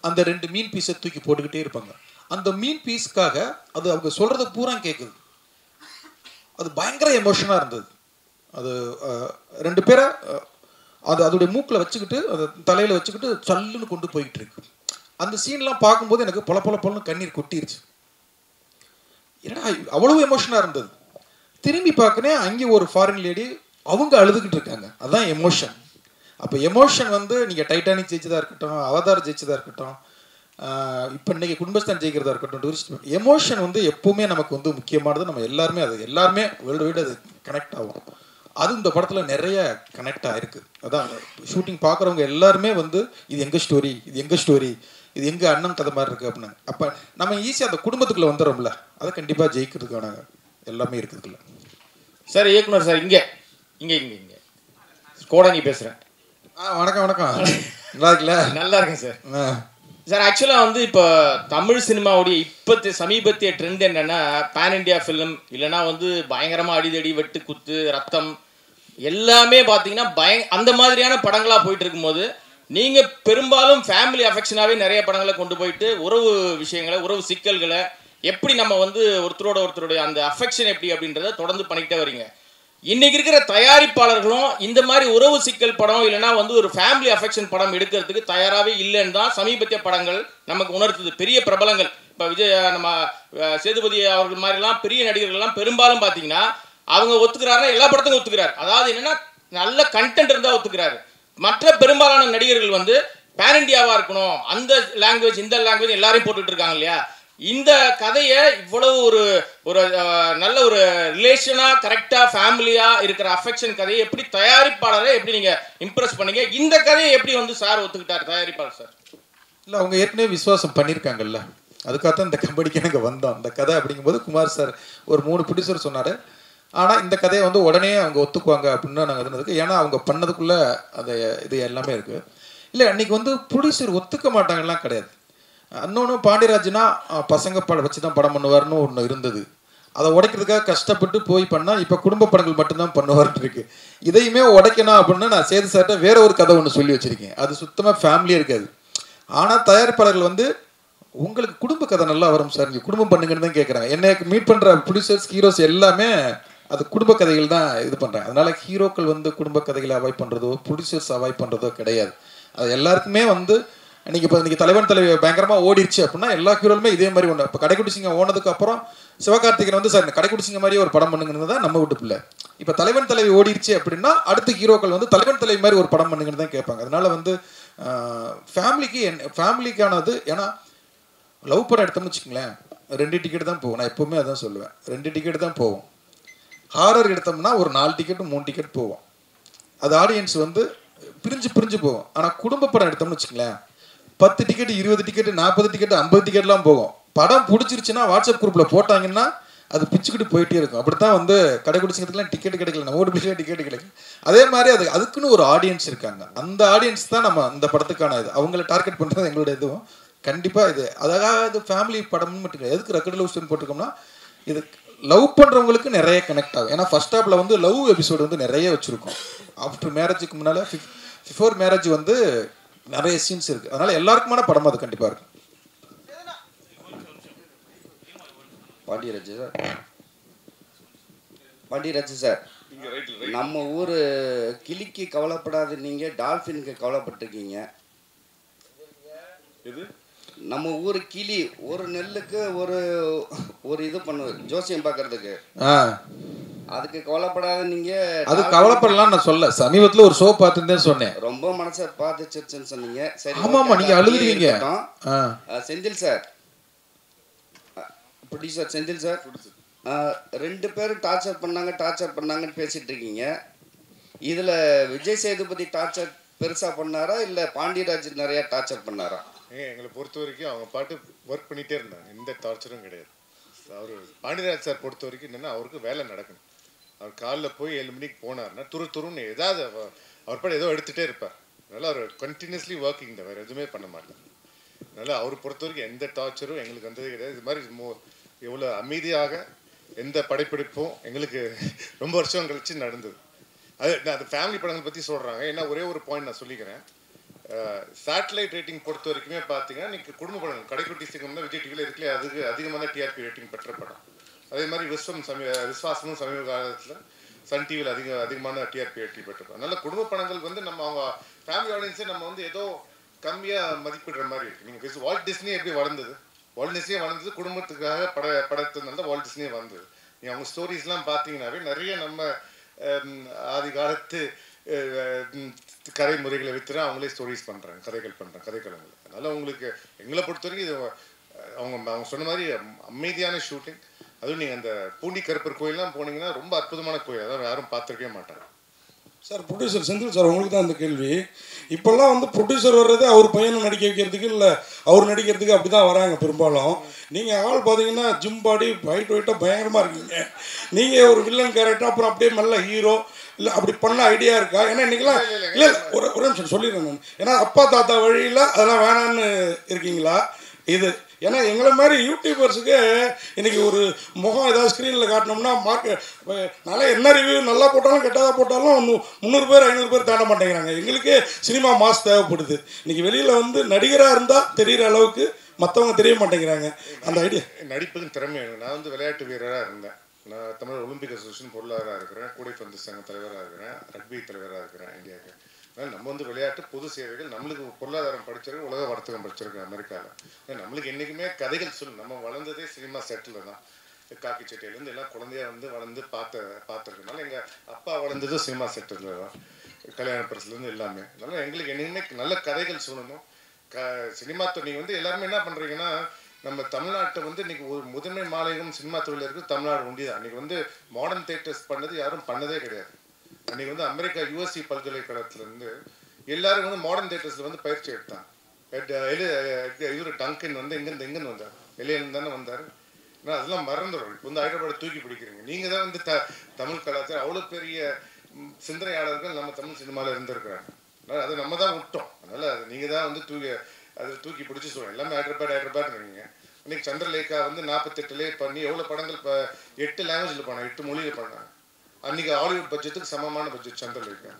அந்த 2 மீன் பீஸை தூக்கி போட்டுக்கிட்டே இருப்பாங்க. அந்த மீன் பீஸ்க்காக அது அவங்க சொல்கிறத பூரா கேட்குது. அது பயங்கர எமோஷனாக இருந்தது. அது 2 பேரை அதோடைய மூக்கில் வச்சுக்கிட்டு அதை தலையில் வச்சுக்கிட்டு சல்லுன்னு கொண்டு போய்கிட்டு இருக்கு. அந்த சீன்லாம் பார்க்கும்போது எனக்கு பொல கண்ணீர் கொட்டிருச்சு. ஏன்னா அவ்வளவு எமோஷனாக இருந்தது. திரும்பி பார்க்கனே அங்கே ஒரு ஃபாரின் லேடி அவங்க அழுதுகிட்டு இருக்காங்க. அதுதான் எமோஷன். அப்போ எமோஷன் நீங்கள் டைட்டானிக் ஜெயிச்சதாக இருக்கட்டும், அவதார் ஜெயிச்சதாக இருக்கட்டும், இப்போ இன்றைக்கி குடும்பஸ்தான் ஜெயிக்கிறதா இருக்கட்டும், டூரிஸ்ட் எமோஷன் எப்போவுமே நமக்கு முக்கியமானது. நம்ம எல்லாருமே வேர்ல்டு வைடு அது கனெக்ட் ஆகும். அது இந்த படத்தில் நிறைய கனெக்ட் ஆகிருக்கு. அதான் ஷூட்டிங் பார்க்குறவங்க எல்லாருமே இது எங்கள் ஸ்டோரி, இது எங்கள் அண்ணன் கதை மாதிரி இருக்குது அப்படின்னாங்க. அப்போ நம்ம ஈஸியாக அந்த குடும்பத்துக்குள்ளே வந்துடுறோம்ல, அதை கண்டிப்பாக ஜெயிக்கிறதுக்கான எல்லாமே இருக்குதுல்ல. சார் இயக்குனர் சார், இங்கே கோடங்கி பேசுகிறேன். வணக்கம். நல்லா இருக்குல்ல? நல்லா இருக்கேன் சார். சார் ஆக்சுவலாக இப்போ தமிழ் சினிமாவுடைய சமீபத்திய ட்ரெண்ட் என்னென்னா பேன் இண்டியா ஃபிலிம், இல்லைனா பயங்கரமாக அடிதடி வெட்டு குத்து ரத்தம் எல்லாமே பார்த்தீங்கன்னா அந்த மாதிரியான படங்களாக போயிட்டு இருக்கும்போது நீங்கள் பெரும்பாலும் ஃபேமிலி அஃபெக்ஷனாகவே நிறைய படங்களை கொண்டு போயிட்டு உறவு விஷயங்களை, உறவு சிக்கல்களை எப்படி நம்ம ஒருத்தருடைய அந்த அஃபெக்ஷன் எப்படி அப்படின்றத தொடர்ந்து பண்ணிக்கிட்டே வரீங்க. இன்னைக்கு இருக்கிற தயாரிப்பாளர்களும் இந்த மாதிரி உறவு சிக்கல் படம் இல்லைனா ஒரு ஃபேமிலி அஃபெக்ஷன் படம் எடுக்கிறதுக்கு தயாராகவே இல்லைன்னு தான் சமீபத்திய படங்கள் நமக்கு உணர்த்துது. பெரிய பிரபலங்கள் இப்போ நம்ம சேதுபதி அவர்கள் மாதிரிலாம் பெரிய நடிகர்கள்லாம் பெரும்பாலும் பார்த்தீங்கன்னா அவங்க ஒத்துக்கிறாருன்னா எல்லா படத்துக்கும் ஒத்துக்கிறார். அதாவது என்னன்னா நல்ல கண்டென்ட் இருந்தால் ஒத்துக்கிறாரு. மற்ற பெரும்பாலான நடிகர்கள் பேன் இண்டியாவாக இருக்கணும், அந்த லாங்குவேஜ் இந்த லாங்குவேஜ் எல்லாரையும் போட்டுட்டு இருக்காங்க இல்லையா. இந்த கதையை இவ்வளவு ஒரு நல்ல ஒரு ரிலேஷனாக கரெக்டாக ஃபேமிலியாக இருக்கிற அஃபெக்ஷன் கதையை எப்படி தயாரிப்பாளரை எப்படி நீங்கள் இம்ப்ரெஸ் பண்ணீங்க? இந்த கதையை எப்படி சார் ஒத்துக்கிட்டார் தயாரிப்பாளர் சார்? இல்லை, அவங்க ஏற்கனவே விசுவாசம் பண்ணியிருக்காங்கல்ல, அதுக்காகத்தான் இந்த கம்பெனிக்கு நாங்கள் வந்தோம். அந்த கதை அப்படிங்கும்போது குமார் சார் ஒரு 3 ப்ரொடியூசர் சொன்னார். ஆனால் இந்த கதையை உடனே அவங்க ஒத்துக்குவாங்க அப்படின்னு நாங்கள் இருந்ததுக்கு, ஏன்னா அவங்க பண்ணதுக்குள்ளே அதை இது எல்லாமே இருக்குது. இல்லை, அன்றைக்கி ப்ரொடியூசர் ஒத்துக்க மாட்டாங்கலாம் கிடையாது. இன்னொன்று பாண்டியராஜ்னா பசங்க வச்சு தான் படம் பண்ணுவார்னு ஒன்று இருந்தது. அதை உடைக்கிறதுக்காக கஷ்டப்பட்டு போய் பண்ணால் இப்போ குடும்ப படங்கள் மட்டும்தான் பண்ணுவார்னு இருக்கு. இதையுமே உடைக்கணும் அப்படின்னு நான் சேது சார்கிட்ட வேற ஒரு கதை ஒன்று சொல்லி வச்சுருக்கேன். அது சுத்தமாக ஃபேமிலியாக இருக்காது. ஆனால் தயாரிப்பாளர்கள் உங்களுக்கு குடும்ப கதை நல்லா வரும் சார், நீங்கள் குடும்பம் பண்ணுங்கன்னு தான் கேட்குறாங்க. என்னை மீட் பண்ணுற ப்ரொடியூசர்ஸ் ஹீரோஸ் எல்லாமே அது குடும்ப கதைகள் தான் இது பண்ணுறாங்க. அதனால் ஹீரோக்கள் குடும்ப கதைகளை அவாய்ட் பண்ணுறதோ ப்ரொடியூசர்ஸ் அவாய்ட் பண்ணுறதோ கிடையாது. அது எல்லாருக்குமே இன்னைக்கு தலைவன் தலைவி பயங்கரமாக ஓடிடுச்சு அப்படின்னா எல்லா ஹீரோலுமே இதே மாதிரி ஒன்று. இப்போ கடைக்குட்டி சிங்கம் ஓனதுக்கு அப்புறம் சிவகார்த்திகன் சார் கடைக்குட்டி சிங்கம் மாதிரியே ஒரு படம் பண்ணுங்கிறது தான் நம்ம வீட்டு பிள்ளை. இப்போ தலைவன் தலைவி ஓடிடுச்சு அப்படின்னா அடுத்த ஹீரோக்கள் தலைவன் தலைவி மாதிரி ஒரு படம் பண்ணுங்கன்னு தான் கேட்பாங்க. அதனால ஃபேமிலிக்கானது. ஏன்னா லவ் படம் எடுத்தோம்னு வச்சுக்கோங்களேன், 2 டிக்கெட் தான் போகும். நான் எப்போவுமே அதான் சொல்லுவேன், 2 டிக்கெட் தான் போகும். ஹாரர் எடுத்தோம்னா ஒரு 4 டிக்கெட் 3 டிக்கெட் போவோம். அது ஆடியன்ஸ் பிரிஞ்சு போகும். ஆனால் குடும்ப படம் எடுத்தோம்னு வச்சுக்கோங்களேன், 10 டிக்கெட் 20 டிக்கெட் 40 டிக்கெட் 50 டிக்கெட்லாம் போகும். படம் பிடிச்சிருச்சுன்னா வாட்ஸ்அப் குரூப்பில் போட்டாங்கன்னா அது பிச்சுக்கிட்டு போயிட்டே இருக்கும். அப்படி தான் வந்து கடைக்குடிச்சிங்கிறதுக்குலாம் டிக்கெட் கிடைக்கல, நம்ம ஓட்டு பிடிச்சா டிக்கெட் கிடைக்கல. அதே மாதிரி அதுக்குன்னு ஒரு ஆடியன்ஸ் இருக்காங்க. அந்த ஆடியன்ஸ் தான் நம்ம இந்த படத்துக்கான இது. அவங்கள டார்கெட் பண்ணுறது எங்களோட இதுவும் கண்டிப்பாக இது. அதாவது ஃபேமிலி படம்னு மட்டும் கிடையாது. எதுக்கு ரெக்கர்ட் லவ் ஸ்டோரி போட்டிருக்கோம்னா இது லவ் பண்ணுறவங்களுக்கு நிறைய கனெக்ட் ஆகும். ஏன்னா ஃபர்ஸ்ட் ஹாப்பில் வந்து லவ் எபிசோடு வந்து நிறைய வச்சுருக்கோம். ஆஃப்டர் மேரேஜுக்கு முன்னால் பிஃபோர் மேரேஜ் வந்து நிறைய சீன்ஸ் இருக்குது. அதனால் எல்லாருக்குமான படம் அது கண்டிப்பாக இருக்கும். பாண்டியராஜ் சார், நம்ம ஊர் கிளிக்கு கவலைப்படாது, நீங்கள் டால்ஃபினுக்கு கவலைப்பட்டிருக்கீங்க. நம்ம ஊர் கிளி ஒரு நெல்லுக்கு ஒரு இது பண்ணுவது ஜோசியம் பார்க்கறதுக்கு, அதுக்கு கவலைப்படாத நீங்க. அது கவலைப்படலாம் நான் சொல்ல. சமீபத்தில் ஒரு ஷோ பார்த்துருந்தேன்னு சொன்னேன். ரொம்ப மனசை பார்த்துச்சுன்னு சொன்னீங்க. சரி, ஆமாம்மா, நீங்கள் அழுதுருவீங்க. Senthil sir, producer Senthil sir, 2 பேரும் டார்ச்சர் பண்ணாங்கன்னு பேசிட்டு இருக்கீங்க. இதில் விஜய் சேதுபதி டார்ச்சர் பெருசாக பண்ணாரா இல்லை பாண்டியராஜ் நிறையா டார்ச்சர் பண்ணாரா? எங்களை பொறுத்த வரைக்கும் அவங்க பாட்டு ஒர்க் பண்ணிகிட்டே இருந்தாங்க, எந்த டார்ச்சரும் கிடையாது. அவர் பாண்டியராஜ் சார் பொறுத்த வரைக்கும் என்னென்னா அவருக்கு வேலை நடக்கணும். அவர் காலைல போய் 7 மணிக்கு போனார்னா துருன்னு ஏதாவது அவர் பாட்டு ஏதோ எடுத்துகிட்டே இருப்பார். அதனால் அவர் கண்டினியூஸ்லி ஒர்க்கிங் தான், வேறு எதுவுமே பண்ண மாட்டார். அதனால் அவர் பொறுத்த வரைக்கும் எந்த டார்ச்சரும் எங்களுக்கு வந்ததே கிடையாது. இது மாதிரி எவ்வளோ அமைதியாக எந்த படைப்பிடிப்பும் எங்களுக்கு ரொம்ப வருஷம் கழிச்சு நடந்தது. அது ஃபேமிலி படங்கள் பற்றி சொல்கிறாங்க. ஏன்னா ஒரே ஒரு பாயிண்ட் நான் சொல்லிக்கிறேன். சேட்டலைட் ரேட்டிங் பொறுத்த வரைக்குமே பார்த்தீங்கன்னா நீங்கள் குடும்ப படங்கள் கடைக்குட்டி சிங்கம் தான் விஜய் டிவியில் இருக்குல்லையே, அதுக்கு அதிகமான டிஆர்பி ரேட்டிங் பெற்ற படம். அதே மாதிரி விஸ்வாசமும் சமீப காலத்தில் சன் டிவியில் அதிகமான டிஆர்பி ரேட்டிங் பெற்ற படம். அதனால் குடும்ப படங்கள் வந்து நம்ம அவங்க ஃபேமிலி ஆடியன்ஸே நம்ம வந்து ஏதோ கம்மியாக மதிப்பிடுற மாதிரி இருக்குது. நீங்கள் வால்ட் டிஸ்னி எப்படி வளர்ந்தது, வால்ட் டிஸ்னியே வளர்ந்தது குடும்பத்துக்காக படத்தினால தான் வால்ட் டிஸ்னியே வந்தது. நீங்கள் அவங்க ஸ்டோரிஸ்லாம் பார்த்தீங்கன்னாவே நிறைய நம்ம ஆதி காலத்து கதை முறைகளை வைத்துதான் அவங்களே ஸ்டோரிஸ் பண்ணுறாங்க, கதைகள் பண்ணுறாங்க, கதைக்களங்கள். அதனால் உங்களுக்கு எங்களை பொறுத்த வரைக்கும் இது அவங்க சொன்ன மாதிரி அமைதியான ஷூட்டிங். அதுவும் நீங்கள் அந்த பூண்டி கருப்பர் கோயிலெலாம் போனீங்கன்னா ரொம்ப அற்புதமான கோயில், அதான் யாரும் பார்த்துருக்கவே மாட்டாங்க. சார், ப்ரொடியூசர் செந்தில் சார், உங்களுக்கு தான் அந்த கேள்வி. இப்போல்லாம் வந்து ப்ரொடியூசர் வர்றது அவர் பையனை நடிக்க வைக்கிறதுக்கு, இல்லை அவர் நடிக்கிறதுக்கு அப்படி தான் வராங்க பெரும்பாலும். நீங்கள் ஆள் பார்த்தீங்கன்னா ஜிம் பாடி ஒயிட்டாக பயங்கரமாக இருக்கீங்க. நீங்கள் ஒரு வில்லன் கேரக்டர், அப்புறம் அப்படியே மெல்ல ஹீரோ, இல்லை அப்படி பண்ண ஐடியா இருக்கா? ஏன்னா இன்றைக்கெல்லாம் இல்லை ஒரு நிமிஷம் சொல்லிடுறேன் நான். ஏன்னா அப்பா தாத்தா வழியில் அதெல்லாம் வேணான்னு இருக்கீங்களா இது? ஏன்னா எங்களை மாதிரி யூடியூபர்ஸுக்கு இன்றைக்கி ஒரு முகம் ஏதாவது ஸ்க்ரீனில் காட்டினோம்னா நல்லா என்ன ரிவ்யூ நல்லா போட்டாலும் கெட்டதாக போட்டாலும் 300 பேர் 500 பேர் தாண்ட மாட்டேங்கிறாங்க. எங்களுக்கு சினிமா மாஸ் தேவைப்படுது. இன்றைக்கி வெளியில் வந்து நடிகராக இருந்தால் தெரிகிற அளவுக்கு மற்றவங்க தெரிய மாட்டேங்கிறாங்க. அந்த ஐடியா நடிப்பதும் திறமை. நான் வந்து விளையாட்டு வீரராக இருந்தேன். நான் தமிழ் ஒலிம்பிக் அசோசியேஷன் பொருளாளராக இருக்கிறேன், கூடைப்பந்து சங்க தலைவராக இருக்கிறேன், ரக்பி தலைவராக இருக்கிறேன் இந்தியாவுக்கு. அதனால் நம்ம வந்து விளையாட்டு பொது சேவைகள், நம்மளுக்கு பொருளாதாரம் படிச்சிருக்கோம், உலக வர்த்தகம் படிச்சிருக்கோம் அமெரிக்காவில். நம்மளுக்கு என்றைக்குமே கதைகள் சொல்லணும். நம்ம வளர்ந்ததே சினிமா செட்டில் தான். காக்கி சட்டையிலேருந்து எல்லாம் குழந்தையா வந்து வளர்ந்து பார்த்துருக்கனால எங்கள் அப்பா வளர்ந்ததும் சினிமா செட்டில் தான், கல்யாண பரிசுலேருந்து எல்லாமே. அதனால் எங்களுக்கு என்னைக்குமே நல்ல கதைகள் சொல்லணும். சினிமா நீங்கள் வந்து எல்லாருமே என்ன பண்ணுறீங்கன்னா, நம்ம தமிழ்நாட்டை வந்து இன்றைக்கி ஒரு முதன்மை மாநிலம் சினிமா தொழில் இருக்குது தமிழ்நாடு ஒண்டி தான். இன்றைக்கி வந்து மாடர்ன் தியேட்டர்ஸ் பண்ணது யாரும் பண்ணதே கிடையாது. அன்றைக்கி வந்து அமெரிக்கா யூஎஸ்சி பல்கலைக்கழகத்துலேருந்து எல்லாரும் வந்து மாடர்ன் தியேட்டர்ஸில் வந்து பயிற்சி எடுத்தாங்க. இவர் டங்கன் வந்து எங்கேருந்து வந்தார், வெளியிலேருந்து தானே வந்தார். ஆனால் அதெல்லாம் மறந்துடும். இப்போ வந்து ஹைதராபாத்தை தூக்கி பிடிக்கிறீங்க. நீங்கள் தான் வந்து தமிழ் கலாச்சாரம் அவ்வளோ பெரிய சிந்தனையாளர்கள் நம்ம தமிழ் சினிமாவில் இருந்திருக்கிறாங்க. அதனால் அதை நம்ம தான் விட்டோம். அதனால் அது நீங்கள் தான் வந்து தூக்கி பிடிச்சி சொல்லுவோம். எல்லாமே ஹைதராபாத்ன்றீங்க. இன்னைக்கு சந்திரலேகா வந்து 48 பண்ணி எவ்வளோ படங்கள் இப்போ 8 லாங்குவேஜில் பண்ணாங்க, 8 மொழியில் பண்ணாங்க. அன்றைக்கி ஹாலிவுட் பட்ஜெட்டுக்கு சமமான பட்ஜெட் சந்திரலேகா.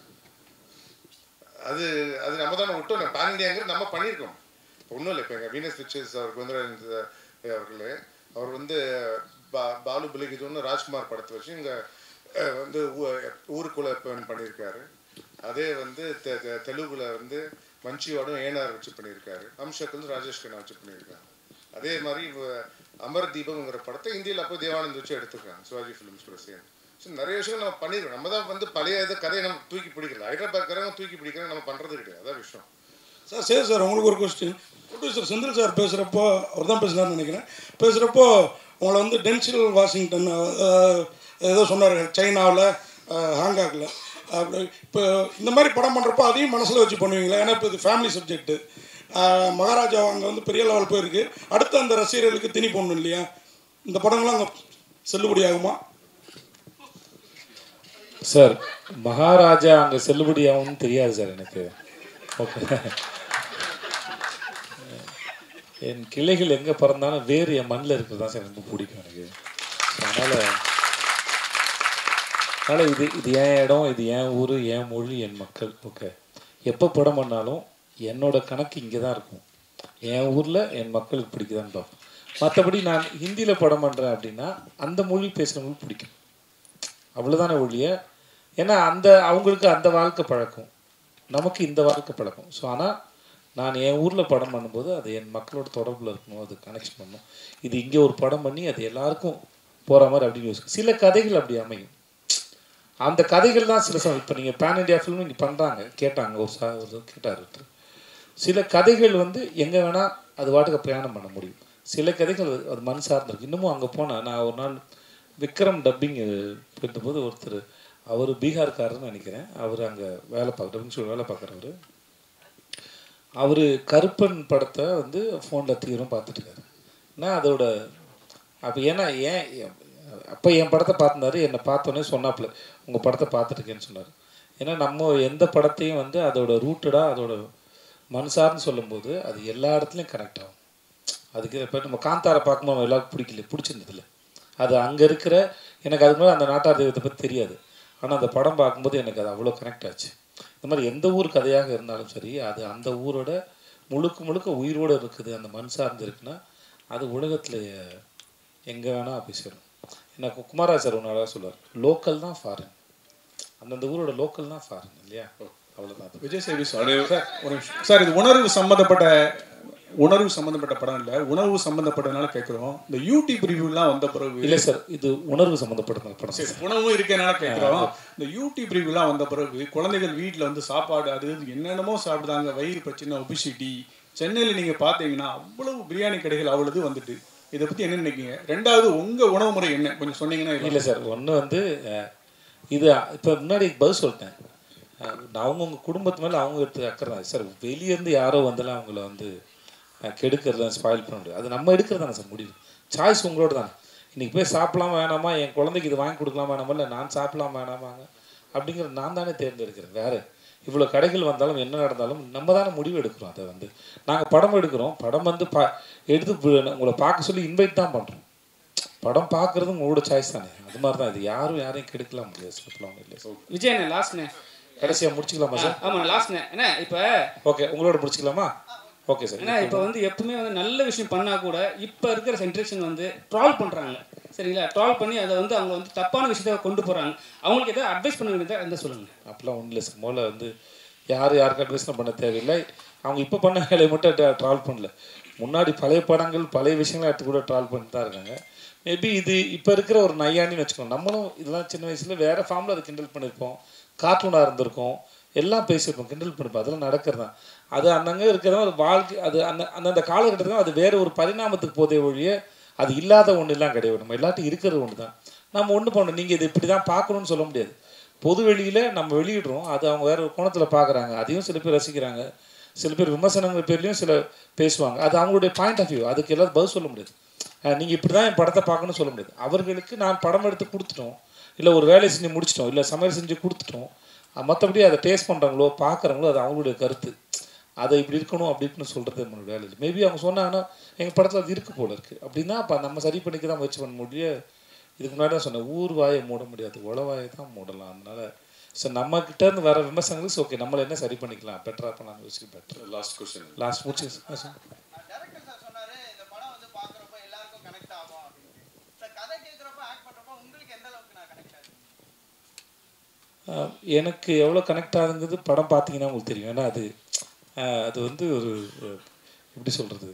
அது நம்ம தானே விட்டோம். பேன் இண்டியாங்கிறது நம்ம பண்ணியிருக்கோம். இப்போ ஒன்றும் இல்லை. இப்போ எங்கள் வீனஸ் பிக்சர்ஸ் அவருக்கு வந்து அவர்களே அவர் வந்து பாலுபலிக்கு இது ஒன்று ராஜ்குமார் படத்தை வச்சு இங்கே வந்து ஊருக்குள்ளே பண்ணியிருக்காரு. அதே வந்து தெலுங்குல வந்து மஞ்சிவாடும் ஏனார் வச்சு பண்ணியிருக்காரு. அம்ஷக்கு வந்து ராஜேஷ் கண்ணா வச்சு பண்ணியிருக்காரு. அதே மாதிரி அமர் தீபம்ங்கிற படத்தை இந்தியில் அப்போ தேவானந்த் வச்சு எடுத்துருக்காங்க சிவாஜி ஃபிலிம்ஸ் கூட சேர்ந்து. ஸோ நிறைய விஷயங்கள் நம்ம பண்ணிடுறோம். நம்ம தான் வந்து பழைய கதையை நம்ம தூக்கி பிடிக்கல. ஹைதராபாத்காரங்க தூக்கி பிடிக்கிறோம், நம்ம பண்ணுறது கிடையாது. அதான் விஷயம். சார் சரி சார், உங்களுக்கு ஒரு கொஸ்டின். ப்ரொடியூசர் செந்தில் சார் பேசுகிறப்போ, அவர் தான் பேசினார்னு நினைக்கிறேன், பேசுகிறப்போ உங்களை வந்து டென்சில் வாஷிங்டன் ஏதோ சொன்னார், சைனாவில் ஹாங்காங்கில். அப்படி இப்போ இந்த மாதிரி படம் பண்ணுறப்போ அதையும் மனசில் வச்சு பண்ணுவீங்களா? ஏன்னா இப்போ இது ஃபேமிலி சப்ஜெக்ட்டு. மகாராஜா அங்கே வந்து பெரிய லெவல் போயிருக்கு. அடுத்து அந்த ரசிகர்களுக்கு திணி போடணும் இல்லையா? இந்த படங்கள்லாம் அங்கே செல்லுபடி ஆகுமா சார்? மகாராஜா அங்கே செல்லுபடி ஆகும்னு தெரியாது சார் எனக்கு. ஓகே, என் கிளைகள் எங்கே பிறந்தாலும் வேறு என் மண்ணில் இருக்கிறது தான் சார் ரொம்ப பிடிக்கும் எனக்கு. அதனால் இது என் இடம், இது என் ஊர், என் மொழி, என் மக்கள். ஓகே, எப்போ படம் பண்ணாலும் என்னோட கணக்கு இங்கே தான் இருக்கும். என் ஊரில் என் மக்களுக்கு பிடிக்குதான்னு பார்ப்போம். மற்றபடி நான் ஹிந்தியில் படம் பண்ணுறேன் அப்படின்னா அந்த மொழி பேசுகிறவங்களுக்கு பிடிக்கும், அவ்வளோதானே ஒழிய. ஏன்னா அவங்களுக்கு அந்த வாழ்க்கை பழக்கம், நமக்கு இந்த வாழ்க்கை பழக்கம். ஸோ ஆனால் நான் என் ஊரில் படம் பண்ணும்போது அது என் மக்களோட தொடர்பில் இருக்கணும், அது கனெக்ஷன் பண்ணணும். இது இங்கே ஒரு படம் பண்ணி அது எல்லாருக்கும் போகிற மாதிரி அப்படின்னு யோசிக்கும். சில கதைகள் அப்படி அமையும். அந்த கதைகள் தான் சில சமயம் இப்போ நீங்கள் பேன் இண்டியா ஃபிலிம் இங்கே பண்ணுறாங்க, கேட்டாங்க ஒரு கேட்டார். சில கதைகள் வந்து எங்கே வேணால் அது வாட்டுக்கு பிரயாணம் பண்ண முடியும். சில கதைகள் அது மண் சார்ந்திருக்கு. இன்னமும் அங்கே போனால் நான் ஒரு நாள் விக்ரம் டப்பிங் போயிருந்தபோது ஒருத்தர், அவர் பீகார்காரர்னு நினைக்கிறேன், அவர் அங்கே வேலை டப்பிங் ஷோ வேலை பார்க்குறவர். அவர் கருப்பன் படத்தை வந்து ஃபோனில் தீவிரம் பார்த்துட்டுருக்காரு. நான் அதோட அப்போ அப்போ என் படத்தை பார்த்துருந்தாரு. என்னை பார்த்தோன்னே சொன்னாப்புல உங்கள் படத்தை பார்த்துட்டுருக்கேன்னு சொன்னார். ஏன்னா நம்ம எந்த படத்தையும் வந்து அதோட ரூட்டடாக அதோட மனசார்னு சொல்லும்போது அது எல்லா இடத்துலையும் கனெக்ட் ஆகும். அதுக்கு இப்போ நம்ம காந்தாரை பார்க்கும்போது எல்லாருக்கும் பிடிச்சிருந்ததில்ல. அது அங்கே இருக்கிற எனக்கு அதுக்கு மேலே அந்த நாட்டார் தெய்வத்தை பற்றி தெரியாது. ஆனால் அந்த படம் பார்க்கும்போது எனக்கு அது அவ்வளோ கனெக்ட் ஆச்சு. இந்த மாதிரி எந்த ஊர் கதையாக இருந்தாலும் சரி, அது அந்த ஊரோட முழுக்க உயிரோடு இருக்குது, அந்த மண் சார்ந்து இருக்குன்னா அது உலகத்தில் எங்கே வேணால் போய் சேரும். எனக்கு குமாராஜ் சார் ஒன்று அழகாக சொல்லுவார், லோக்கல் தான் ஃபாரின், அந்தந்த ஊரோட லோக்கல் தான் ஃபாரின் இல்லையா? அவ்வளோதான். விஜய் சேவி சார் ஒரு நிமிஷம் சார், இது உணர்வு சம்மந்தப்பட்ட படம் இல்லை, உணவு சம்மந்தப்பட்டதுனால கேட்குறோம். இந்த யூடியூப் ரிவ்யூலாம் வந்த பிறகு இல்லை சார், இது உணர்வு சம்மந்தப்பட்ட படம். சரி, உணவும் இருக்கனால கேட்குறோம். இந்த யூடியூப் ரிவ்யூலாம் வந்த பிறகு குழந்தைகள் வீட்டில் வந்து சாப்பாடு அது என்னென்னமோ சாப்பிடுதாங்க, வயிறு பிரச்சனை, ஒபிசிட்டி. சென்னையில் நீங்கள் பார்த்தீங்கன்னா அவ்வளவு பிரியாணி கடைகள் அவ்வளவு வந்துட்டு. இதை பற்றி என்ன நினைக்கிங்க? ரெண்டாவது உங்கள் உணவு முறை என்ன கொஞ்சம் சொன்னீங்கன்னா. இல்லை சார், ஒன்று வந்து இது இப்போ முன்னாடி பதில் சொல்லிட்டேன். அவங்கவுங்க குடும்பத்து மேலே அவங்க எடுத்து அக்கறை சார். வெளியேருந்து யாரோ வந்தாலும் அவங்கள வந்து கெடுக்கிறத ஸ்பாயில் பண்ண முடியாது. அது நம்ம எடுக்கிறது தானே சார் முடிவு. சாய்ஸ் உங்களோட தானே. இன்றைக்கி போய் சாப்பிடலாம் வேணாமா, என் குழந்தைக்கு இது வாங்கி கொடுக்கலாம் வேணாமா, இல்லை நான் சாப்பிடலாம் வேணாமாங்க அப்படிங்கிறது நான் தானே தேர்ந்தெடுக்கிறேன். வேறு இவ்வளோ கடைகள் வந்தாலும் என்ன நடந்தாலும் நம்ம தானே முடிவு எடுக்கிறோம். அதை வந்து நாங்கள் படம் எடுக்கிறோம், படம் வந்து எடுத்து உங்களை பார்க்க சொல்லி இன்வைட் தான் பண்ணுறோம். படம் பார்க்குறது உங்களோட சாய்ஸ் தானே. அது மாதிரி தான் இது. யாரையும் கெடுக்கலாம் முடியாது. சொல்லலாம் இல்லை. விஜய் லாஸ்ட்ண்ணே கடைசியாக முடிச்சுக்கலாமா சார்? ஆமாம் லாஸ்ட்ண்ணே. என்ன இப்போ ஓகே உங்களோட முடிச்சுக்கலாமா? Okay sir. ஏன்னா இப்போ வந்து எப்பவுமே வந்து நல்ல விஷயம் பண்ணால் கூட இப்போ இருக்கிற ஜென்ரேஷன் வந்து ட்ரால் பண்ணுறாங்க. சரிங்களா? ட்ரால் பண்ணி அதை வந்து அவங்க வந்து தப்பான விஷயத்தை கொண்டு போகிறாங்க. அவங்களுக்கு எதாவது அட்வைஸ் பண்ண வேண்டியதாக இருந்தால் சொல்லுங்கள். அப்படிலாம் ஒன்றும் இல்லை சார். முதல்ல வந்து யாருக்கு அட்வைஸ்லாம் பண்ண தேவையில்லை. அவங்க இப்போ பண்ண வேலையை மட்டும் ட்ரால் பண்ணல. முன்னாடி பழைய படங்கள் பழைய விஷயங்களை எடுத்து கூட ட்ரால் பண்ணிட்டு தான் இருக்காங்க. மேபி இது இப்போ இருக்கிற ஒரு நையாண்டின்னு வச்சுக்கோங்க. நம்மளும் இதெல்லாம் சின்ன வயசில் வேறு ஃபார்மில் அதை கிண்டல் பண்ணியிருப்போம், கார்ட்டூனாக இருந்திருக்கும், எல்லாம் பேசியிருப்போம், கிண்டல் பண்ணிப்போம். அதெல்லாம் நடக்கிறது தான். அது அங்கங்கே இருக்கிறதா ஒரு வாழ்க்கை. அது அந்தந்த காலகட்டத்தில் அது வேறு ஒரு பரிணாமத்துக்கு போதே ஒழிய அது இல்லாத ஒன்று எல்லாம் கிடையாது. நம்ம எல்லாத்தையும் இருக்கிறது ஒன்று தான். நம்ம ஒன்று பண்ணணும். நீங்கள் இது இப்படி தான் பார்க்கணுன்னு சொல்ல முடியாது. பொது வெளியில் நம்ம வெளியிடுறோம், அது அவங்க வேறு ஒரு கோணத்தில் பார்க்குறாங்க, அதையும் சில பேர் ரசிக்கிறாங்க, சில பேர் விமர்சனங்கள் பேர்லையும் சில பேசுவாங்க. அது அவங்களுடைய பாயிண்ட் ஆஃப் வியூ. அதுக்கு எல்லாரும் பதில் சொல்ல முடியாது. நீங்கள் இப்படி தான் என் படத்தை பார்க்கணும்னு சொல்ல முடியாது. அவர்களுக்கு நான் படம் எடுத்து கொடுத்துட்டோம், இல்லை ஒரு வேலையை செஞ்சு முடிச்சிட்டோம், இல்லை சமையல் செஞ்சு கொடுத்துட்டோம். மற்றபடி அதை டேஸ்ட் பண்ணுறாங்களோ பார்க்குறாங்களோ அது அவங்களுடைய கருத்து. அதை இப்படி இருக்கணும் அப்படி இருக்குன்னு சொல்கிறது நம்மளோட வேலை இல்லை. மேபி அவங்க சொன்னாங்கன்னா எங்கள் படத்தில் அது இருக்குது போல இருக்குது அப்படின்னா அப்போ நம்ம சரி பண்ணிக்க தான் முயற்சி பண்ண முடியும். இதுக்கு முன்னாடி தான் சொன்னேன், ஊர் வாயை மூட முடியாது, உளவாயை தான் மூடலாம். அதனால் ஸோ நம்மக்கிட்டேருந்து வர விமர்சனங்களுக்கு ஓகே நம்மளை என்ன சரி பண்ணிக்கலாம், பெட்டராக பண்ணலாம் யோசிக்க பெட்டர். லாஸ்ட் கொஸ்டின் லாஸ்ட் முடிச்சு சார். எனக்கு எவ்வளோ கனெக்ட் ஆகுங்கிறது படம் பார்த்தீங்கன்னா உங்களுக்கு தெரியும். ஏன்னா அது வந்து ஒரு எப்படி சொல்கிறது,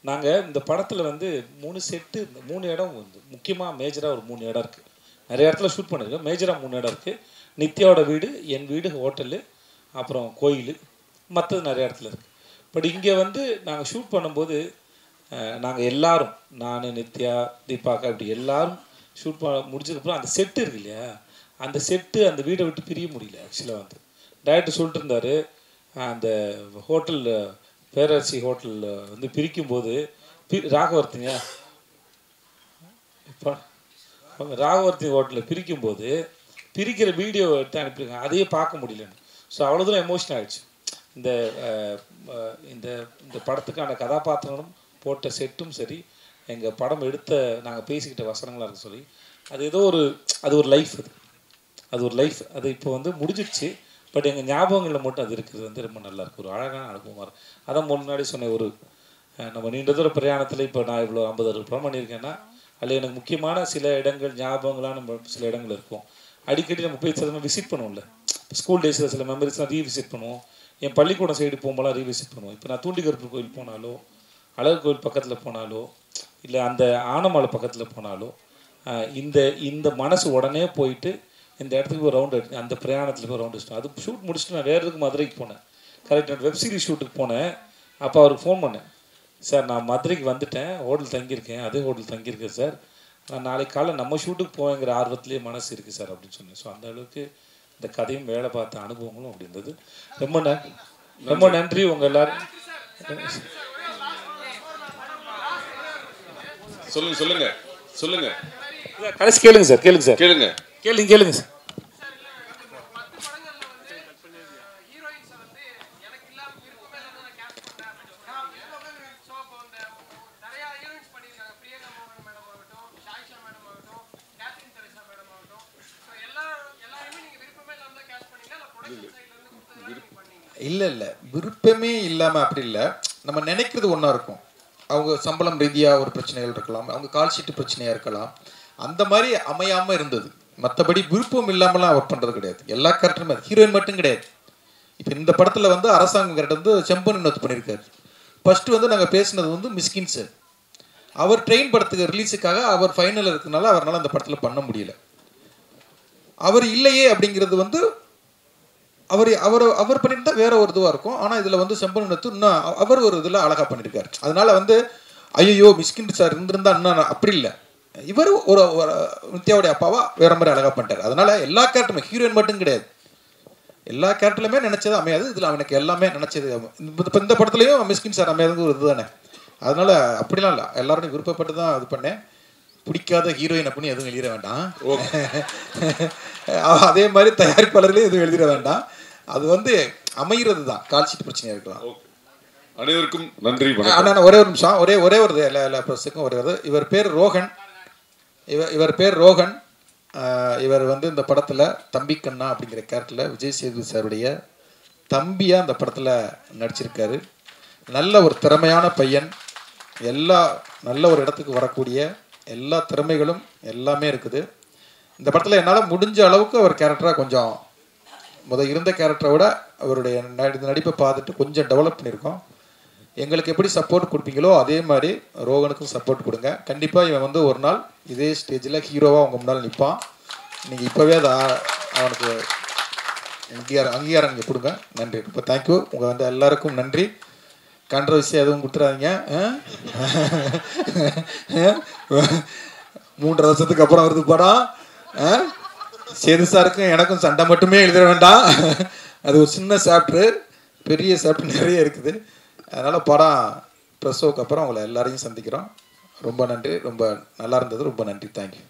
நாங்கள் இந்த படத்தில் வந்து 3 செட்டு 3 இடம் வந்து முக்கியமாக மேஜராக ஒரு 3 இடம் இருக்குது. நிறைய இடத்துல ஷூட் பண்ணியிருக்கோம். மேஜராக 3 இடம் இருக்குது. நித்யாவோட வீடு, என் வீடு, ஹோட்டலு, அப்புறம் கோயில், மற்றது நிறைய இடத்துல இருக்குது. பட் இங்கே வந்து நாங்கள் ஷூட் பண்ணும்போது நாங்கள் எல்லோரும், நான், நித்யா, தீபாக்கா, இப்படி எல்லோரும் ஷூட் முடிச்சதுக்கப்புறம் அந்த செட்டு இருக்கு இல்லையா, அந்த செட்டு அந்த வீடை விட்டு பிரிய முடியல. ஆக்சுவலாக வந்து டைரக்டர் சொல்லிட்டு இருந்தார், அந்த ஹோட்டல் பேரரசி ஹோட்டலில் வந்து பிரிக்கும்போது ராகவர்த்திங்க இப்போ ராகவர்த்தி ஹோட்டலில் பிரிக்கும்போது பிரிக்கிற வீடியோ எடுத்து அனுப்பியிருக்காங்க, அதையே பார்க்க முடியலன்னு. ஸோ அவ்வளோதூரம் எமோஷன் ஆகிடுச்சு. இந்த இந்த இந்த படத்துக்கான கதாபாத்திரங்களும் போட்ட செட்டும் சரி, எங்கள் படம் எடுத்த நாங்கள் பேசிக்கிட்ட வசனங்களாக இருக்க சொல்லி அது ஏதோ அது ஒரு லைஃப், அது ஒரு லைஃப். அது இப்போ வந்து முடிஞ்சிடுச்சு. பட் எங்கள் ஞாபகங்களில் மட்டும் அது இருக்கிறது வந்து ரொம்ப நல்லாயிருக்கு. ஒரு அழகான அனுபவமாக இருக்கும். அதான் முன்னாடி சொன்னேன், ஒரு நம்ம நீண்ட தூர பிரயாணத்தில் இப்போ நான் இவ்வளோ 50-60 படம் பண்ணியிருக்கேன்னா அதில் எனக்கு முக்கியமான சில இடங்கள் ஞாபகங்களாக நம்ம சில இடங்கள் இருக்கும். அடிக்கடி நம்ம போய் சில விசிட் பண்ணுவோம்ல. ஸ்கூல் டேஸில் சில மெமரிஸ்லாம் ரீவிசிட் பண்ணுவோம். என் பள்ளிக்கூடம் சைடு போகும்போலாம் ரீவிசிட் பண்ணுவோம். இப்போ நான் தூண்டிகருப்பு கோயில் போனாலோ, அழகு கோயில் பக்கத்தில் போனாலோ, இல்லை அந்த ஆனமலை பக்கத்தில் போனாலோ, இந்த மனசு உடனே போயிட்டு இந்த இடத்துக்கு போய் ரவுண்ட் அடிச்சு அந்த பிரயாணத்தில் போய் ரவுண்ட் அடிச்சிட்டோம். அது ஷூட் முடிச்சுட்டு நான் வேறு எதுக்கு மதுரைக்கு போனேன். கரெக்ட், நான் வெப் சீரிஸ் ஷூட்டுக்கு போனேன். அப்போ அவருக்கு ஃபோன் பண்ணேன், சார் நான் மதுரைக்கு வந்துட்டேன், ஹோட்டல் தங்கியிருக்கேன், அதே ஹோட்டல் தங்கியிருக்கேன் சார், நான் நாளைக்கு காலை நம்ம ஷூட்டுக்கு போவேங்கிற ஆர்வத்திலே மனசு இருக்குது சார் அப்படின்னு சொன்னேன். ஸோ அந்த அளவுக்கு இந்த கதையும் வேலை பார்த்த அனுபவங்களும் அப்படி இருந்தது. ரொம்ப நன்றி உங்கள் எல்லாரும். சொல்லுங்க கடைசி கேளுங்க சார். கேளுங்க சார். இல்லை விருப்பமே இல்லாமல் அப்படி இல்லை. நம்ம நினைக்கிறது ஒன்றா இருக்கும். அவங்க சம்பளம் ரீதியாக ஒரு பிரச்சனைகள் இருக்கலாம், அவங்க கால் ஷீட்டு பிரச்சனையாக இருக்கலாம், அந்த மாதிரி அமையாமல் இருந்தது. மற்றபடி விருப்பம் இல்லாமலாம் ஒர்க் பண்ணுறது கிடையாது. எல்லா கேரக்டருமே ஹீரோயின் மட்டும் கிடையாது. இப்போ இந்த படத்தில் வந்து அரசாங்கம் கேரக்டர் வந்து செம்பன் இன்னொத்து பண்ணியிருக்காரு. ஃபஸ்ட்டு வந்து நாங்கள் பேசினது வந்து மிஸ்கின் சார். அவர் ட்ரெயின் படத்துக்கு ரிலீஸுக்காக அவர் ஃபைனல் இருக்கிறதுனால அவரால் அந்த படத்தில் பண்ண முடியல. அவர் இல்லையே அப்படிங்கிறது வந்து அவர் பண்ணியிருந்தா வேற ஒரு இதுவாக இருக்கும். ஆனால் இதில் வந்து செம்பன் இன்னும் அவர் ஒரு இதில் அழகாக பண்ணியிருக்காரு. அதனால வந்து ஐயோ மிஸ்கின் சார் இருந்திருந்தா இன்னும் அப்படி இல்லை, இவர் ஒரு நித்யாவுடைய அப்பாவா வேற மாதிரி அழகாக பண்ணிட்டார். அதனால எல்லா கேரக்டருமே ஹீரோயின் மட்டும் கிடையாது, எல்லா கேரக்டர்லையுமே நினச்சது அமையாது. இதில் அவனுக்கு எல்லாமே நினச்சது. இப்போ இந்த படத்துலையும் மிஸ்கின் சார் அமையாதுங்க ஒரு இது தானே. அதனால அப்படிலாம் இல்லை, எல்லாரும் விருப்பப்பட்டு தான் இது பண்ணேன். பிடிக்காத ஹீரோயின் அப்படின்னு எதுவும் எழுதிட வேண்டாம். அதே மாதிரி தயாரிப்பாளர்களே எதுவும் எழுதிட வேண்டாம். அது வந்து அமைகிறது தான், கால் ஷீட் பிரச்சனையாக இருக்கலாம். அனைவருக்கும் நன்றி. ஆனால் ஒரே ஒரு நிமிஷம், ஒரே ஒரு எல்லா ப்ரெஸ்ஸுக்கும் ஒரே ஒரு, இவர் பேர் ரோகன். இவர் வந்து இந்த படத்தில் தம்பிக்கண்ணா அப்படிங்கிற கேரக்டரில் விஜய் சேதுபதி சாருடைய தம்பியாக அந்த படத்தில் நடிச்சிருக்காரு. நல்ல ஒரு திறமையான பையன், நல்ல ஒரு இடத்துக்கு வரக்கூடிய எல்லா திறமைகளும் எல்லாமே இருக்குது இந்த படத்தில். என்னால் முடிஞ்ச அளவுக்கு அவர் கேரக்டராக கொஞ்சம் இருந்த கேரக்டரை விட அவருடைய நடிப்பை பார்த்துட்டு கொஞ்சம் டெவலப் பண்ணியிருக்கோம். எங்களுக்கு எப்படி சப்போர்ட் கொடுப்பீங்களோ அதே மாதிரி ரோகனுக்கும் சப்போர்ட் கொடுங்க. கண்டிப்பாக இவன் வந்து ஒரு நாள் இதே ஸ்டேஜில் ஹீரோவாக உங்கள் முன்னால் நிற்பான். நீங்கள் இப்போவே அதை அவனுக்கு அங்கீகாரம் நீங்கள் கொடுங்க. நன்றி, இப்போ தேங்க்யூ. உங்கள் வந்து எல்லாருக்கும் நன்றி. கான்ட்ரவர்சி எதுவும் கொடுத்துறாதீங்க. 3 வருஷத்துக்கு அப்புறம் வருது படம். சேது சாருக்கும் எனக்கும் சண்டை மட்டுமே எழுத வேண்டாம். அது ஒரு சின்ன சாப்டரு, பெரிய சாப்டர் நிறைய இருக்குது. அதனால் படம் ப்ரெஸ் ஷோக்கு அப்புறம் உங்களை எல்லாரையும் சந்திக்கிறோம். ரொம்ப நன்றி, ரொம்ப நல்லா இருந்தது. ரொம்ப நன்றி, தேங்க்யூ.